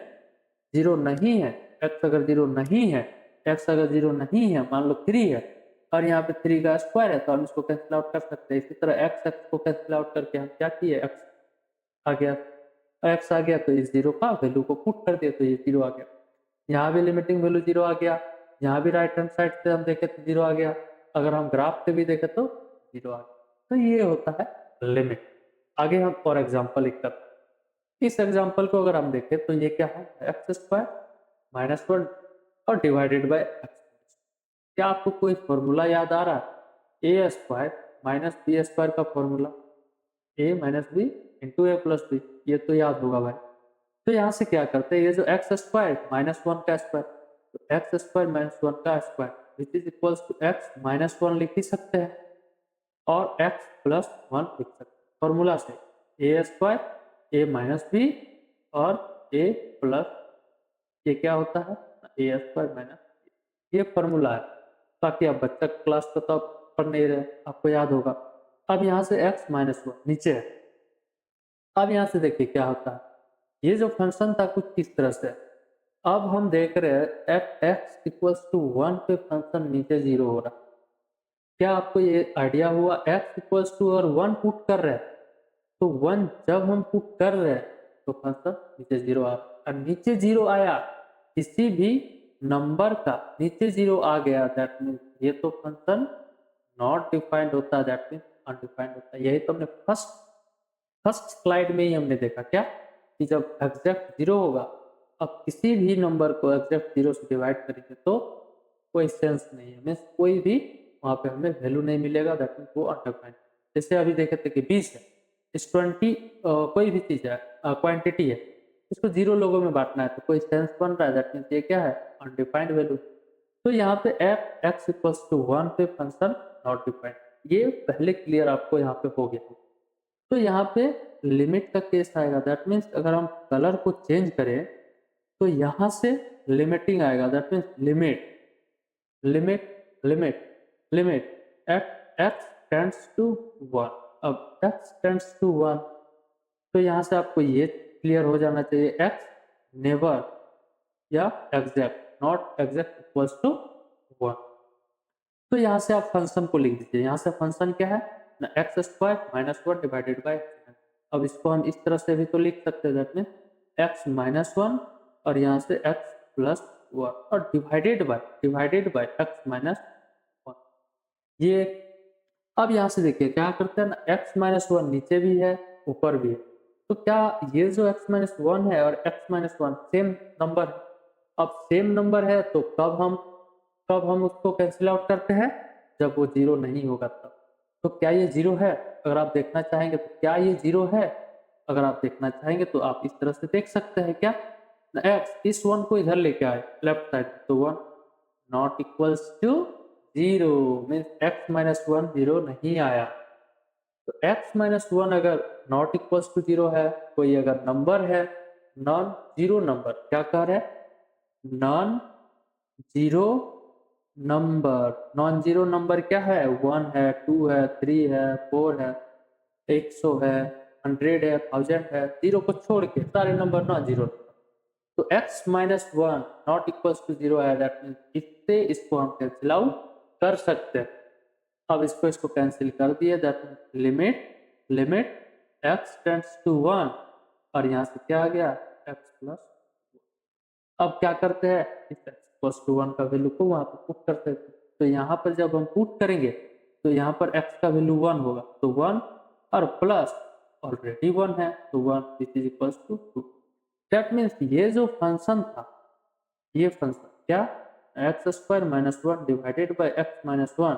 0 नहीं है, x अगर 0 नहीं है, x अगर 0 नहीं है, मान लो 3 है, और यहाँ पे 3 का स्क्वायर है तो हम इसको कैंसिल आउट कर सकते हैं। इसी तरह एक्स एक्स को कैंसिल आउट करके हम क्या किए, एक्स आ गया, एक्स आ गया तो इस जीरो का वैल्यू को पुट कर दिया तो ये जीरो आ गया। यहाँ भी लिमिटिंग वैल्यू जीरो आ गया, यहाँ भी राइट हैंड साइड से हम देखें तो जीरो आ गया, अगर हम ग्राफ पे भी देखें तो जीरो आ गया। तो ये होता है लिमिट। आगे हम और एग्जाम्पल एक करते हैं। इस एग्जाम्पल को अगर हम देखें तो ये क्या है, एक्स स्क्वायर माइनस वन और डिवाइडेड बाई एक्स। क्या आपको कोई फॉर्मूला याद आ रहा है, ए स्क्वायर माइनस बी स्क्वायर का फॉर्मूला, ए माइनस बी इंटू ए प्लस बी, ये तो याद होगा भाई। तो यहाँ से क्या करते हैं, ये जो एक्स स्क्वायर माइनस वन का स्क्वायर, तो एक्स स्क्वायर माइनस वन का square which is equals to X minus one लिख ही सकते हैं और एक्स प्लस वन लिख सकते हैं फॉर्मूला से, ए स्क्वायर ए माइनस बी और ए प्लस, ये क्या होता है, ए स्क्वायर माइनस, ये फॉर्मूला है। ताकि आप बच्चा क्लास को तो आप पढ़ नहीं रहे, आपको याद होगा। अब यहाँ से x माइनस वन नीचे है। अब यहाँ से देखिए क्या होता है, ये जो फंक्शन था कुछ इस तरह से, अब हम देख रहे हैं at X equals to one पे फंक्शन नीचे जीरो हो रहा है। क्या आपको ये आइडिया हुआ, x इक्वल्स टू और वन पुट कर रहे हैं तो वन जब हम पुट कर रहे हैं तो फंक्शन नीचे जीरो आ रहा है, और नीचे जीरो आया किसी भी नंबर का नीचे जीरो आ गया, दैट मीन्स ये तो फंक्शन नॉट डिफाइंड होता है, दैट मीन्स अनडिफाइंड होता है। यही तो हमने फर्स्ट स्लाइड में ही हमने देखा क्या, कि जब एग्जैक्ट जीरो होगा, अब किसी भी नंबर को एग्जैक्ट जीरो से डिवाइड करेंगे तो कोई सेंस नहीं है, मीन्स कोई भी वहाँ पे हमें वैल्यू नहीं मिलेगा, दैट मीन्स वो अनडिफाइंड। जैसे अभी देखे थे कि 20 है, इस 20 कोई भी चीज है, क्वांटिटी है, इसको जीरो लोगों में बांटना है तो कोई सेंस बन रहा है, दैट मीन्स ये क्या है, अनडिफाइंड वैल्यू। तो यहाँ पे F X equals to one पे फंक्शन नॉट डिफाइंड, ये पहले क्लियर आपको यहाँ पे हो गया। तो यहाँ पे लिमिट का केस आएगा, दैट मीन्स अगर हम कलर को चेंज करें तो यहाँ से लिमिटिंग आएगा, that means limit limit limit limit at X tends to one. अब एक्स टेंड्स टू वन तो यहाँ से आपको ये क्लियर हो जाना चाहिए, एक्स नेवर या exact not exact equals to one. तो यहाँ से आप फंक्शन को लिख दीजिए, यहाँ से फंक्शन क्या है ना, x square minus one divided by. अब इसको हम इस तरह से भी तो लिख सकते हैं, that mean x minus one और यहाँ से एक्स प्लस वन और divided by X minus one. ये अब यहाँ से देखिए क्या करते हैं ना, एक्स माइनस वन नीचे भी है ऊपर भी है, तो क्या ये जो एक्स माइनस वन है और x minus one same number है। अब सेम नंबर है तो कब हम उसको कैंसिल आउट करते हैं, जब वो जीरो नहीं होगा तब। तो क्या ये जीरो है, अगर आप देखना चाहेंगे तो क्या ये जीरो है, अगर आप देखना चाहेंगे तो आप इस तरह से देख सकते हैं क्या, एक्स इस वन को इधर लेके आए लेफ्ट साइड, तो one not equals to zero, means X minus one zero नहीं आया। तो x माइनस वन अगर नॉट इक्वल्स टू जीरो है, कोई अगर नंबर है नॉन जीरो नंबर, क्या कह रहे हैं, नॉन जीरो नंबर क्या है, वन है, टू है, थ्री है, फोर है, 100 है, 100 है, 1000 है, जीरो को छोड़ के सारे नंबर नॉन जीरो। तो x minus one not equals to zero है, दैट मीन्स इससे इसको हम कैंसिल आउट कर सकते हैं। अब इसको कैंसिल कर दिए, that limit x tends to one और यहाँ से क्या आ गया, x प्लस। अब क्या करते हैं, इस x प्लस टू वन का वैल्यू को वहां पर पुट करते हैं, तो यहाँ पर जब हम पुट करेंगे तो यहाँ पर x का वैल्यू वन होगा, तो वन और प्लस ऑलरेडी वन है तो one which is equals to two. That means ये जो फंक्शन था, ये फंक्शन क्या, X square minus one divided by X minus one,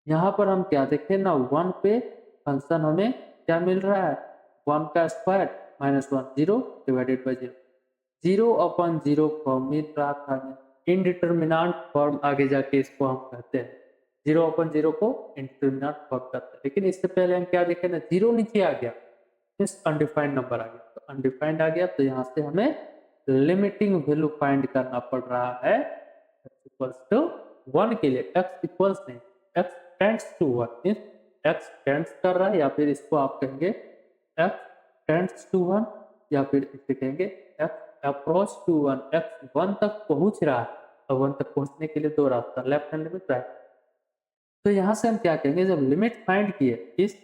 यहाँ पर हम क्या देखें ना, वन पे फंक्शन हमें क्या मिल रहा है, वन का square minus one, zero divided by zero, zero upon zero form मिल रहा था हमें, इनडिटर्मिनेंट फॉर्म आगे जाके इसको हम कहते हैं, जीरो अपॉन जीरो को इनडिटर्मिनेंट फॉर्म कहते हैं। लेकिन इससे पहले हम क्या देखे ना, जीरो नीचे आ गया, इस अनडिफाइंड नंबर आ गया, तो अनडिफाइंड आ गया तो यहाँ से हमें लिमिटिंग वैल्यू फाइंड करना पड़ रहा है x इक्वल्स टू वन के लिए, x इक्वल्स नहीं, x tends to one, means x tends कर रहा है, या फिर इसको आप कहेंगे x टेंड्स टू वन, या फिर इसे कहेंगे x approach to one, x one तक पहुंच रहा है। और वन तक पहुंचने के लिए दो रास्ता, लेफ्ट हैंड लिमिट राइट। तो यहाँ से हम क्या कहेंगे, जब लिमिट फाइंड किए इस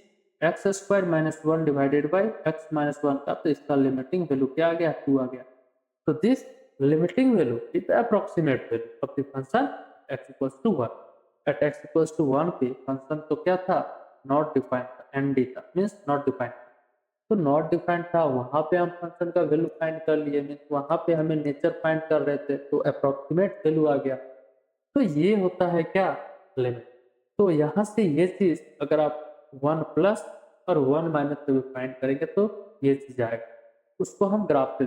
x square minus one divided by X minus one का, तो इसका लिमिटिंग वैल्यू क्या आ गया, 2 आ गया। तो this limiting value is the approximate value of the function x equals to 1। At x equals to 1 पे फंक्शन तो क्या था, नॉट डिफाइंड था, एनडी था, मींस नॉट डिफाइंड। तो नॉट डिफाइंड था, वहां पे हम फंक्शन का वैल्यू फाइंड कर लिए, मींस वहां पे हमें नेचर फाइंड कर रहे थे, तो अप्रोक्सीमेट वैल्यू आ गया। तो ये होता है क्या, लिमिट। तो यहाँ से ये चीज अगर आप 1 प्लस और 1 माइनस से फाइंड करेंगे तो ये चीज आएगा, उसको हम ग्राफ पे।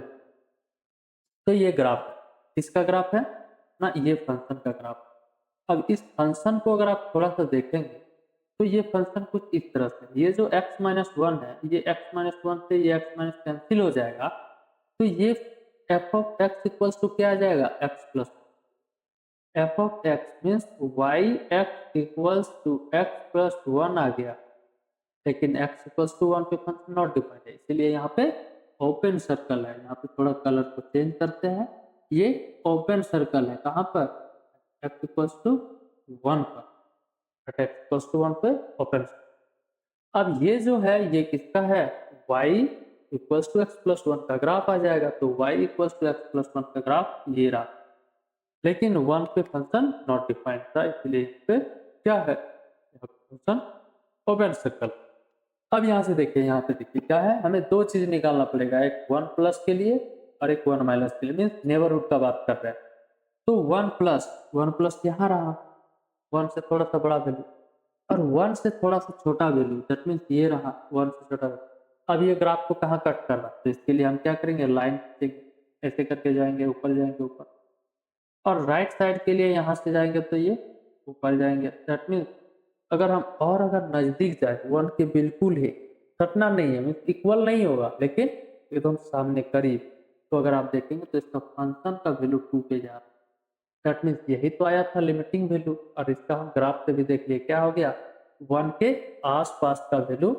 तो ये ग्राफ है, किसका ग्राफ है ना, ये फंक्शन का ग्राफ। अब इस फंक्शन को अगर आप थोड़ा सा देखेंगे तो ये फंक्शन कुछ इस तरह से, ये जो x माइनस वन है, ये x माइनस वन से ये x माइनस कैंसिल हो जाएगा, तो ये f of x equals to क्या आ जाएगा, x plus f of x means y x equals to x plus one आ गया। लेकिन x इक्वल्स टू वन पे फंक्शन नॉट डिफाइंड है, इसीलिए यहाँ पे ओपन सर्कल है। यहाँ पे थोड़ा कलर को चेंज करते हैं, ये ओपन सर्कल है कहाँ पर, x इक्वल्स टू वन पर, x इक्वल्स टू वन पे ओपन। अब ये जो है ये किसका है, y equals to X plus one का ग्राफ आ जाएगा। तो y equals to X plus one का ग्राफ ये रहा, लेकिन वन पे फंक्शन नॉट डिफाइंड था, इसलिए यहाँ पे क्या है, फंक्शन ओपन सर्कल। अब यहाँ से देखिए, यहाँ पे देखिए क्या है, हमें दो चीज निकालना पड़ेगा, एक 1 प्लस के लिए और एक 1 माइनस के लिए, मीन्स नेबरहुड का बात कर रहे हैं। तो 1 प्लस यहाँ रहा, 1 से थोड़ा सा बड़ा वैल्यू, और 1 से थोड़ा सा छोटा वैल्यू, दैट मीन्स ये रहा 1 से छोटा वैल्यू। अब ये ग्राफ को कहाँ कट कर रहा है, तो इसके लिए हम क्या करेंगे, लाइन ऐसे करके जाएंगे, ऊपर जाएंगे ऊपर, और राइट साइड के लिए यहाँ से जाएंगे तो ये ऊपर जाएंगे। दैट मीन्स अगर हम और अगर नजदीक जाए 1 के बिल्कुल ही, कटना नहीं है, मीन्स इक्वल नहीं होगा, लेकिन एकदम सामने करीब, तो अगर आप देखेंगे तो इसका फंक्शन का वैल्यू 2 पे जा रहा है। दैट मीन्स यही तो आया था लिमिटिंग वैल्यू, और इसका हम ग्राफ से भी देख लिए क्या हो गया, 1 के आसपास का वैल्यू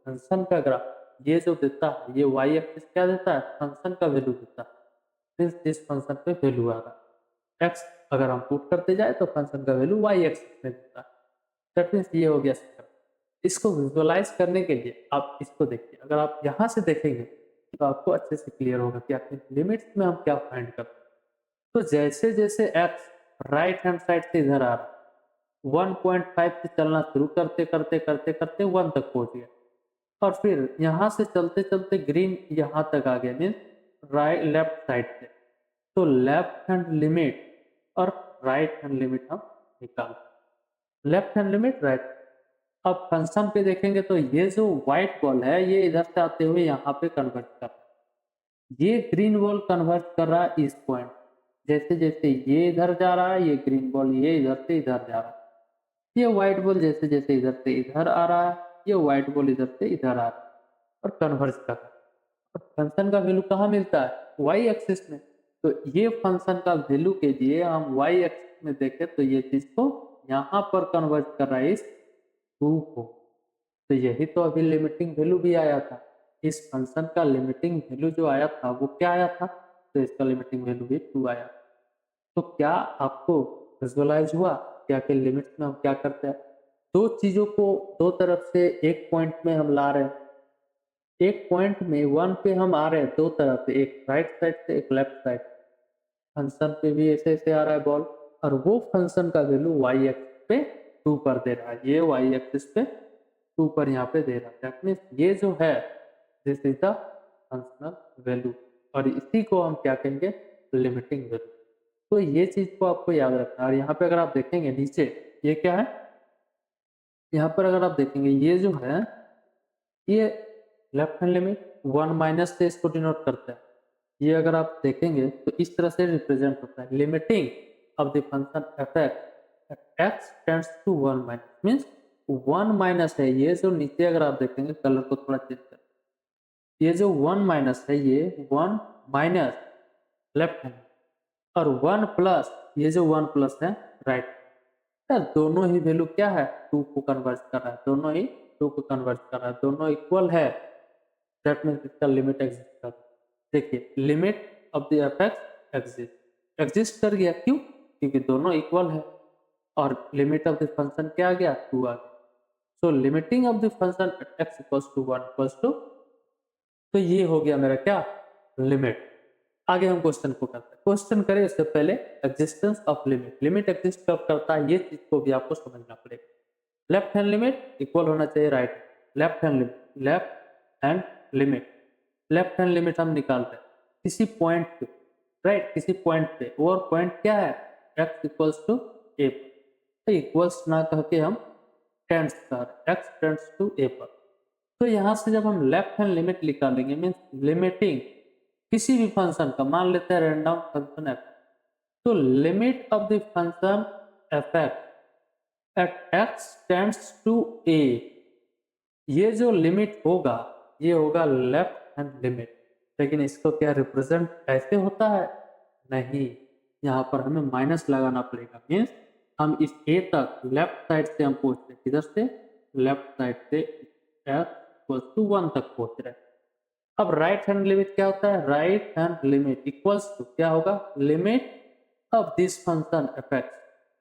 फंक्शन का ग्राफ ये जो देता है, ये y एक्सिस क्या देता है, फंक्शन का वैल्यू देता है, मीन्स जिस फंक्शन पे वैल्यू आ रहा है। x अगर हम पुट करते जाए तो फंक्शन का वैल्यू y एक्सिस में देता है। दैट मीन्स ये हो गया सिस्टम। इसको विजुअलाइज करने के लिए आप इसको देखिए, अगर आप यहाँ से देखेंगे तो आपको अच्छे से क्लियर होगा कि आपकी लिमिट्स में हम क्या फाइंड करते हैं। तो जैसे जैसे x राइट हैंड साइड से इधर आ रहा है, 1.5 से चलना शुरू करते करते करते करते 1 तक पहुंच गया, और फिर यहाँ से चलते चलते ग्रीन यहाँ तक आ गया, मीन्स राइट लेफ्ट साइड से। तो लेफ्ट हैंड लिमिट और राइट हैंड लिमिट हम निकालते, लेफ्ट हैंड लिमिट राइट। अब फंक्शन पे देखेंगे तो ये जो व्हाइट बॉल है ये इधर से आते हुए यहाँ पे कन्वर्ट कर रहा है, ये ग्रीन बॉल कन्वर्ट कर रहा है इस पॉइंट। जैसे जैसे ये इधर जा रहा है, ये ग्रीन बॉल ये इधर से इधर जा रहा है, ये व्हाइट बॉल जैसे जैसे इधर से इधर आ रहा है, ये व्हाइट बॉल इधर से इधर आ रहा है और कन्वर्ट कर रहा है। और फंक्शन का वैल्यू कहाँ मिलता है, वाई एक्सिस में। तो ये फंक्शन का वैल्यू के लिए हम वाई एक्सिस में देखें तो ये चीज को यहाँ पर कन्वर्ट कर रहा है इस 2 को। तो यही तो अभी लिमिटिंग वैल्यू भी आया था, इस फंक्शन का लिमिटिंग वैल्यू जो आया था वो क्या आया था, तो इसका लिमिटिंग वैल्यू भी 2 आया। तो क्या आपको विजुअलाइज हुआ क्या कि लिमिट्स में हम क्या करते हैं, दो चीजों को दो तरफ से एक पॉइंट में हम ला रहे हैं, एक पॉइंट में 1 पे हम आ रहे हैं दो तरफ से, एक राइट साइड से एक लेफ्ट साइड। फंक्शन पे भी ऐसे ऐसे आ रहा है बॉल, और वो फंक्शन का वैल्यू वाई एक्सिस पे 2 पर दे रहा है, ये वाई एक्सिस पे 2 पर यहाँ पे दे रहा है। दैट मीन्स ये जो है this is the functional value, और इसी को हम क्या कहेंगे, लिमिटिंग वैल्यू। तो ये चीज को आपको याद रखना है। और यहाँ पे अगर आप देखेंगे नीचे ये क्या है, यहाँ पर अगर आप देखेंगे ये जो है ये लेफ्ट हैंड लिमिट 1 माइनस से इसको डिनोट करता है। ये अगर आप देखेंगे तो इस तरह से रिप्रेजेंट होता है, limiting of the function F X tends to 1 minus, means 1 minus है, ये जो नीचे अगर आप देखेंगे कलर को थोड़ा चेंज कर, ये जो 1 माइनस है ये 1 माइनस लेफ्ट हैंड, और 1 प्लस ये जो 1 प्लस है राइट। दोनों ही वैल्यू क्या है, 2 को कन्वर्ट कर रहा है, दोनों ही 2 को कन्वर्ट कर रहा है, दोनों इक्वल है। दैट मीन्स इसका लिमिट एग्जिस्ट कर, देखिए limit of the F x exist कर गया, क्यों, क्योंकि दोनों इक्वल है। और लिमिट ऑफ द फंक्शन क्या आ गया 2 आ गया। So limiting of the function at X equals to 1 equals to, तो ये हो गया मेरा क्या लिमिट। आगे हम क्वेश्चन को करते हैं। क्वेश्चन करें इससे पहले existence of limit, limit exist कब करता है ये चीज को भी आपको समझना पड़ेगा। लेफ्ट हैंड लिमिट इक्वल होना चाहिए right, left hand limit, left hand limit, left hand limit हम निकालते हैं किसी पॉइंट पे, राइट, किसी पॉइंट पे, और पॉइंट क्या है x इक्वल्स टू a पर, तो इक्वल्स ना कह के हम टेंस कर x टेंस टू a पर। तो यहाँ से जब हम लेफ्ट हैंड लिमिट निकालेंगे मीन्स लिमिटिंग किसी भी फंक्शन का, मान लेते हैं रैंडम फंक्शन f, तो limit of the function f at x tends to a, ये जो लिमिट होगा ये होगा लेफ्ट हैंड लिमिट। लेकिन इसको क्या रिप्रेजेंट ऐसे होता है, नहीं, यहाँ पर हमें माइनस लगाना पड़ेगा। मीन्स हम इस a तक लेफ्ट साइड से हम पहुंच रहे, किधर से, लेफ्ट साइड से x=1 तक पहुंच रहे। अब राइट हैंड लिमिट क्या होता है, right hand limit equals to क्या होगा, limit of this function f,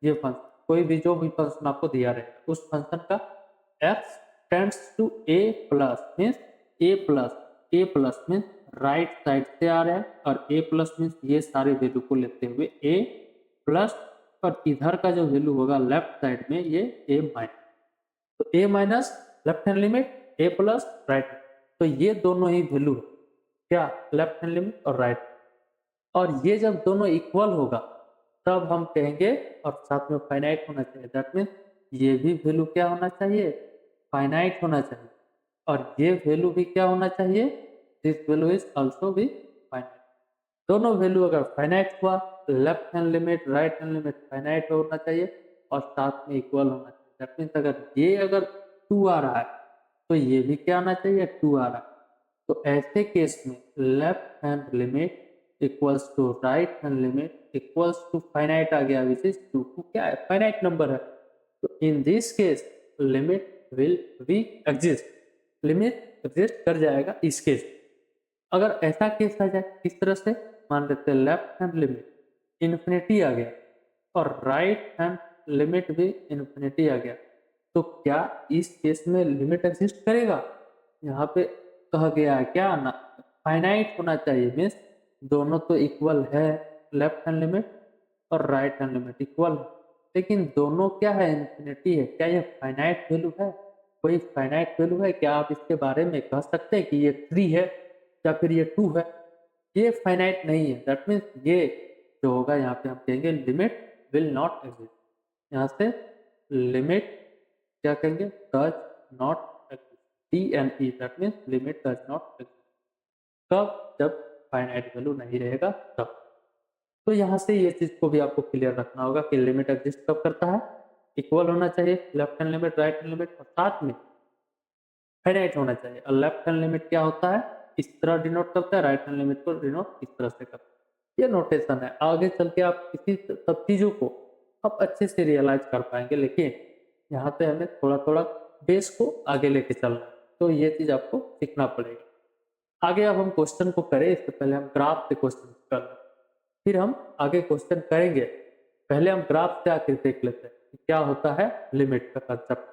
ये फंक्शन कोई भी जो भी फंक्शन आपको दिया रहेगा उस फंक्शन का x tends to a plus, means a plus means right side से आ रहे हैं, और a प्लस मीन्स ये सारे वैल्यू को लेते हुए a प्लस, और इधर का जो वैल्यू होगा लेफ्ट साइड में ये a माइनस, तो a minus left hand limit a plus right, तो ये दोनों ही वैल्यू क्या लेफ्ट हैंड लिमिट और राइट, और ये जब दोनों इक्वल होगा तब हम कहेंगे, और साथ में फाइनाइट होना चाहिए, दैट मीन्स ये भी वैल्यू क्या होना चाहिए, फाइनाइट होना चाहिए, और ये वैल्यू भी क्या होना चाहिए, दिस वैल्यू इज आल्सो भी फाइनाइट। दोनों वैल्यू अगर फाइनाइट हुआ, left hand limit right hand limit finite होना चाहिए और साथ में इक्वल होना चाहिए। दैट मीन्स अगर 2 आ रहा है तो ये भी क्या आना चाहिए 2 आ रहा है। तो ऐसे केस में left hand limit equals to right hand limit equals to finite आ गया, विच इज 2 क्या है, फाइनाइट नंबर है। तो in this case limit will be exist, limit exist कर जाएगा इस केस। अगर ऐसा केस आ जाए किस तरह से, मान लेते हैं लेफ्ट हैंड लिमिट इन्फिनिटी आ गया और राइट हैंड लिमिट भी इन्फिनिटी आ गया, तो क्या इस केस में लिमिट एग्जिस्ट करेगा, यहाँ पे कहा गया है क्या ना फाइनाइट होना चाहिए, मीन्स दोनों तो इक्वल है, लेफ्ट हैंड लिमिट और राइट हैंड लिमिट इक्वल है, लेकिन दोनों क्या है इन्फिनिटी है, क्या ये फाइनाइट वैल्यू है, कोई फाइनाइट वैल्यू है क्या, आप इसके बारे में कह सकते हैं कि ये 3 है या फिर ये 2 है, ये फाइनाइट नहीं है। दैट मीन्स ये जो होगा यहाँ पे हम कहेंगे लिमिट विल नॉट एग्जिस्ट, यहाँ से लिमिट क्या कहेंगे does not exist, DNE, that means limit does not exist. कब, जब फाइनाइट वैल्यू नहीं रहेगा तब। तो यहाँ से ये चीज को भी आपको क्लियर रखना होगा कि लिमिट एग्जिस्ट कब करता है, इक्वल होना चाहिए left hand limit right hand limit, और साथ में फाइनाइट होना चाहिए। और लेफ्ट हैंड लिमिट क्या होता है, इस तरह डिनोट करता है, राइट हैंड लिमिट को डिनोट इस तरह से करता है। ये नोटेशन है, आगे चल के आप इसी सब चीजों को आप अच्छे से रियलाइज कर पाएंगे, लेकिन यहाँ पे हमें थोड़ा थोड़ा बेस को आगे लेके चलना है, तो ये चीज आपको सीखना पड़ेगा। आगे अब हम क्वेश्चन को करें इससे पहले हम ग्राफ से क्वेश्चन कर लें, फिर हम आगे क्वेश्चन करेंगे। पहले हम ग्राफ से आकर देख लेते हैं कि क्या होता है लिमिट का कंसेप्ट।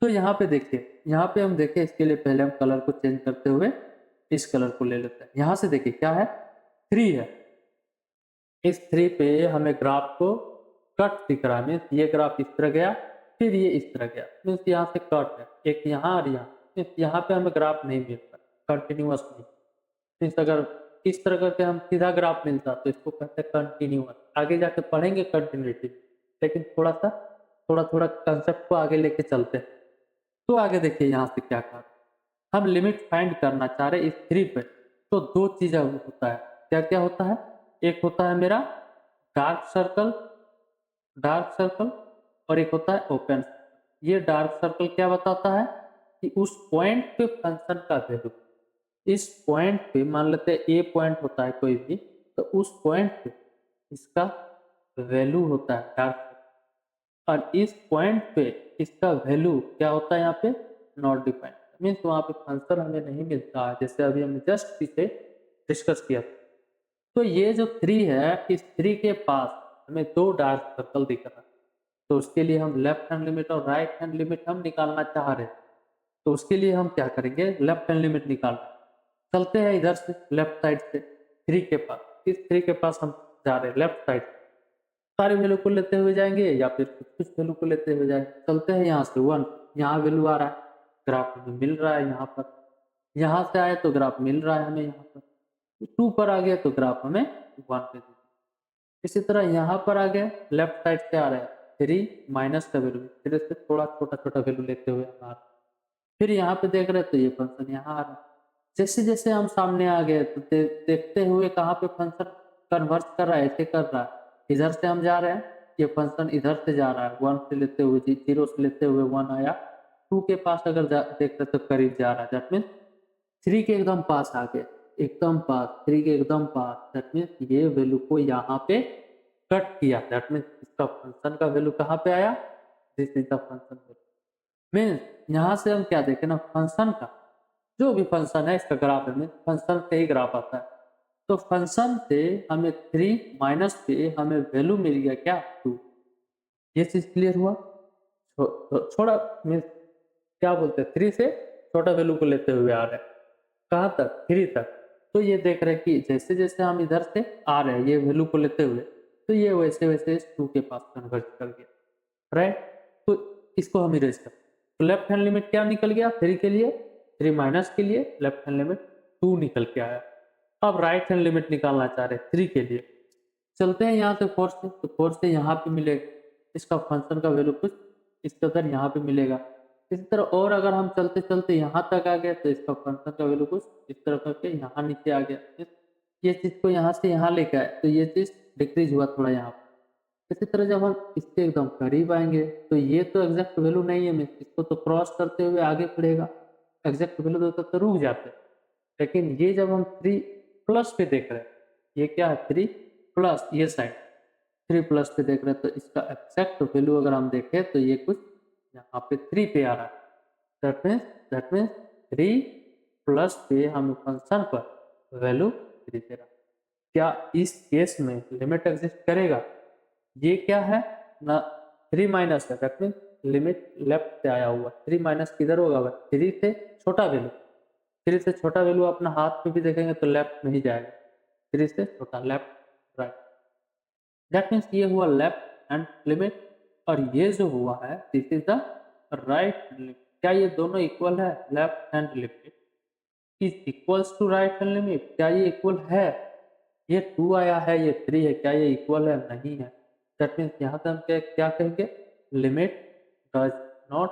तो यहाँ पे देखिए, यहाँ पे हम देखें, इसके लिए पहले हम कलर को चेंज करते हुए इस कलर को ले लेते हैं। यहाँ से देखिए क्या है 3 है, इस 3 पे हमें ग्राफ को कट दिख रहा है, मीन्स ये ग्राफ इस तरह गया फिर ये इस तरह गया, मीन्स यहाँ से कट है एक यहाँ और यहाँ, मीन्स यहाँ पे हमें ग्राफ नहीं मिलता कंटिन्यूअस नहीं, मीन्स अगर इस तरह करके हम सीधा ग्राफ मिलता तो इसको कहते हैं कंटिन्यूअस। आगे जाके पढ़ेंगे कंटिन्यूटी, लेकिन थोड़ा थोड़ा कंसेप्ट को आगे लेके चलते हैं। तो आगे देखिए यहाँ से क्या कहा, हम लिमिट फाइंड करना चाह रहे इस 3 पे, तो 2 चीजें होता है, क्या क्या होता है, एक होता है मेरा डार्क सर्कल और एक होता है ओपन। ये डार्क सर्कल क्या बताता है कि उस पॉइंट पे फंक्शन का वैल्यू, इस पॉइंट पे मान लेते हैं ए पॉइंट होता है कोई भी, तो उस पॉइंट पे इसका वैल्यू होता है डार्क सर्कल, और इस पॉइंट पे इसका वैल्यू क्या होता है यहाँ पे नॉट डिफाइंड, मीन्स वहाँ पे फंक्शन हमें नहीं मिलता है, जैसे अभी हमने जस्ट पीछे डिस्कस किया था। तो ये जो 3 है, इस 3 के पास हमें 2 डार्क सर्कल दिख रहा है, तो उसके लिए हम लेफ्ट हैंड लिमिट और राइट हैंड लिमिट हम निकालना चाह रहे हैं। तो उसके लिए हम क्या करेंगे, लेफ्ट हैंड लिमिट निकाल चलते हैं इधर से लेफ्ट साइड से 3 के पास, इस 3 के पास हम जा रहे हैं लेफ्ट साइड, सारे वैल्यू को लेते हुए जाएंगे या फिर कुछ वैल्यू को लेते हुए जाएंगे। चलते हैं यहाँ से 1, यहाँ वैल्यू आ रहा है, ग्राफ हमें मिल रहा है यहाँ पर, यहाँ से आए तो ग्राफ मिल रहा है हमें यहाँ पर, 2 पर आ गया तो ग्राफ हमें 1 पे दे। इसी तरह यहाँ पर आ गए, लेफ्ट साइड से आ रहा है 3 माइनस का वैल्यू, फिर से थोड़ा छोटा छोटा वैल्यू लेते हुए आ रहा है। फिर यहाँ पे देख रहे हैं तो ये फंक्शन यहाँ आ रहा है। जैसे जैसे हम सामने आ गए तो देखते हुए कहाँ पे फंक्शन कन्वर्ट कर रहा है, ऐसे कर रहा है, इधर से हम जा रहे हैं, ये फंक्शन इधर से जा रहा है, 1 से लेते हुए 0 से लेते हुए 1 आया, 2 के पास अगर देख रहे तो करीब जा रहा है, दैट मीन्स 3 के एकदम पास आ गए, एकदम पास, 3 के एकदम पास, दैट मीन्स ये वैल्यू को यहाँ पे कट किया, दैट मीन्स इसका फंक्शन का वैल्यू कहाँ पे आया, this is the function value. Means यहाँ से हम क्या देखें ना, फंक्शन का जो भी फंक्शन है इसका ग्राफ है, फंक्शन से ही ग्राफ आता है। तो फंक्शन से हमें 3 माइनस पे हमें वैल्यू मिल गया क्या, 2। ये चीज क्लियर हुआ। छोड़ा मीन्स क्या बोलते हैं, 3 से छोटा वैल्यू को लेते हुए आ रहे हैं, कहाँ तक, 3 तक। तो ये देख रहे हैं कि जैसे जैसे हम इधर से आ रहे हैं ये वैल्यू को लेते हुए, तो ये वैसे वैसे 2 के पास कन्वर्ट कर गया, राइट। तो इसको हम इरेज कर, तो लेफ्ट हैंड लिमिट क्या निकल गया 3 के लिए, 3 माइनस के लिए लेफ्ट हैंड लिमिट 2 निकल के आया। अब राइट हैंड लिमिट निकालना चाह रहे हैं 3 के लिए, चलते हैं यहाँ से 4 से, तो 4 से यहाँ पे मिलेगा, इसका फंक्शन का वैल्यू कुछ इस कदर यहाँ पे मिलेगा। इसी तरह और अगर हम चलते चलते यहाँ तक आ गए तो इसका फंक्शन का वैल्यू कुछ इस तरह करके यहाँ नीचे आ गया, ये चीज को यहाँ से यहाँ लेके आए तो ये चीज डिक्रीज हुआ थोड़ा यहाँ पर। इसी तरह जब हम इसके एकदम करीब आएंगे तो ये तो एग्जैक्ट वैल्यू नहीं है, इसको तो क्रॉस करते हुए आगे बढ़ेगा, एग्जैक्ट वैल्यू तो तक तो रुक जाते हैं। लेकिन ये जब हम 3 प्लस पे देख रहे हैं, ये क्या है 3 प्लस, ये साइड 3 प्लस पे देख रहे हैं, तो इसका एग्जैक्ट वैल्यू अगर हम देखें तो ये कुछ यहाँ पे 3 पे आ रहा है, दैट मीन्स 3 प्लस पे हमें फंक्शन पर वैल्यू 3 दे रहा है। क्या इस केस में लिमिट एग्जिस्ट करेगा, ये क्या है ना, 3 माइनस है, दैट मीन्स लिमिट लेफ्ट से आया हुआ, 3 माइनस किधर होगा, 3 से छोटा वैल्यू, 3 से छोटा वैल्यू अपना हाथ में भी देखेंगे तो लेफ्ट में ही जाएगा, 3 से छोटा लेफ्ट राइट, दैट मीन्स ये हुआ लेफ्ट हैंड लिमिट, और ये जो हुआ है this is the right limit. क्या ये दोनों इक्वल है, left hand limit is equals to right hand limit, क्या ये इक्वल है, ये 2 आया है ये 3 है, क्या ये इक्वल है, नहीं है। दैट मीन्स यहाँ से हम क्या कहेंगे, limit does not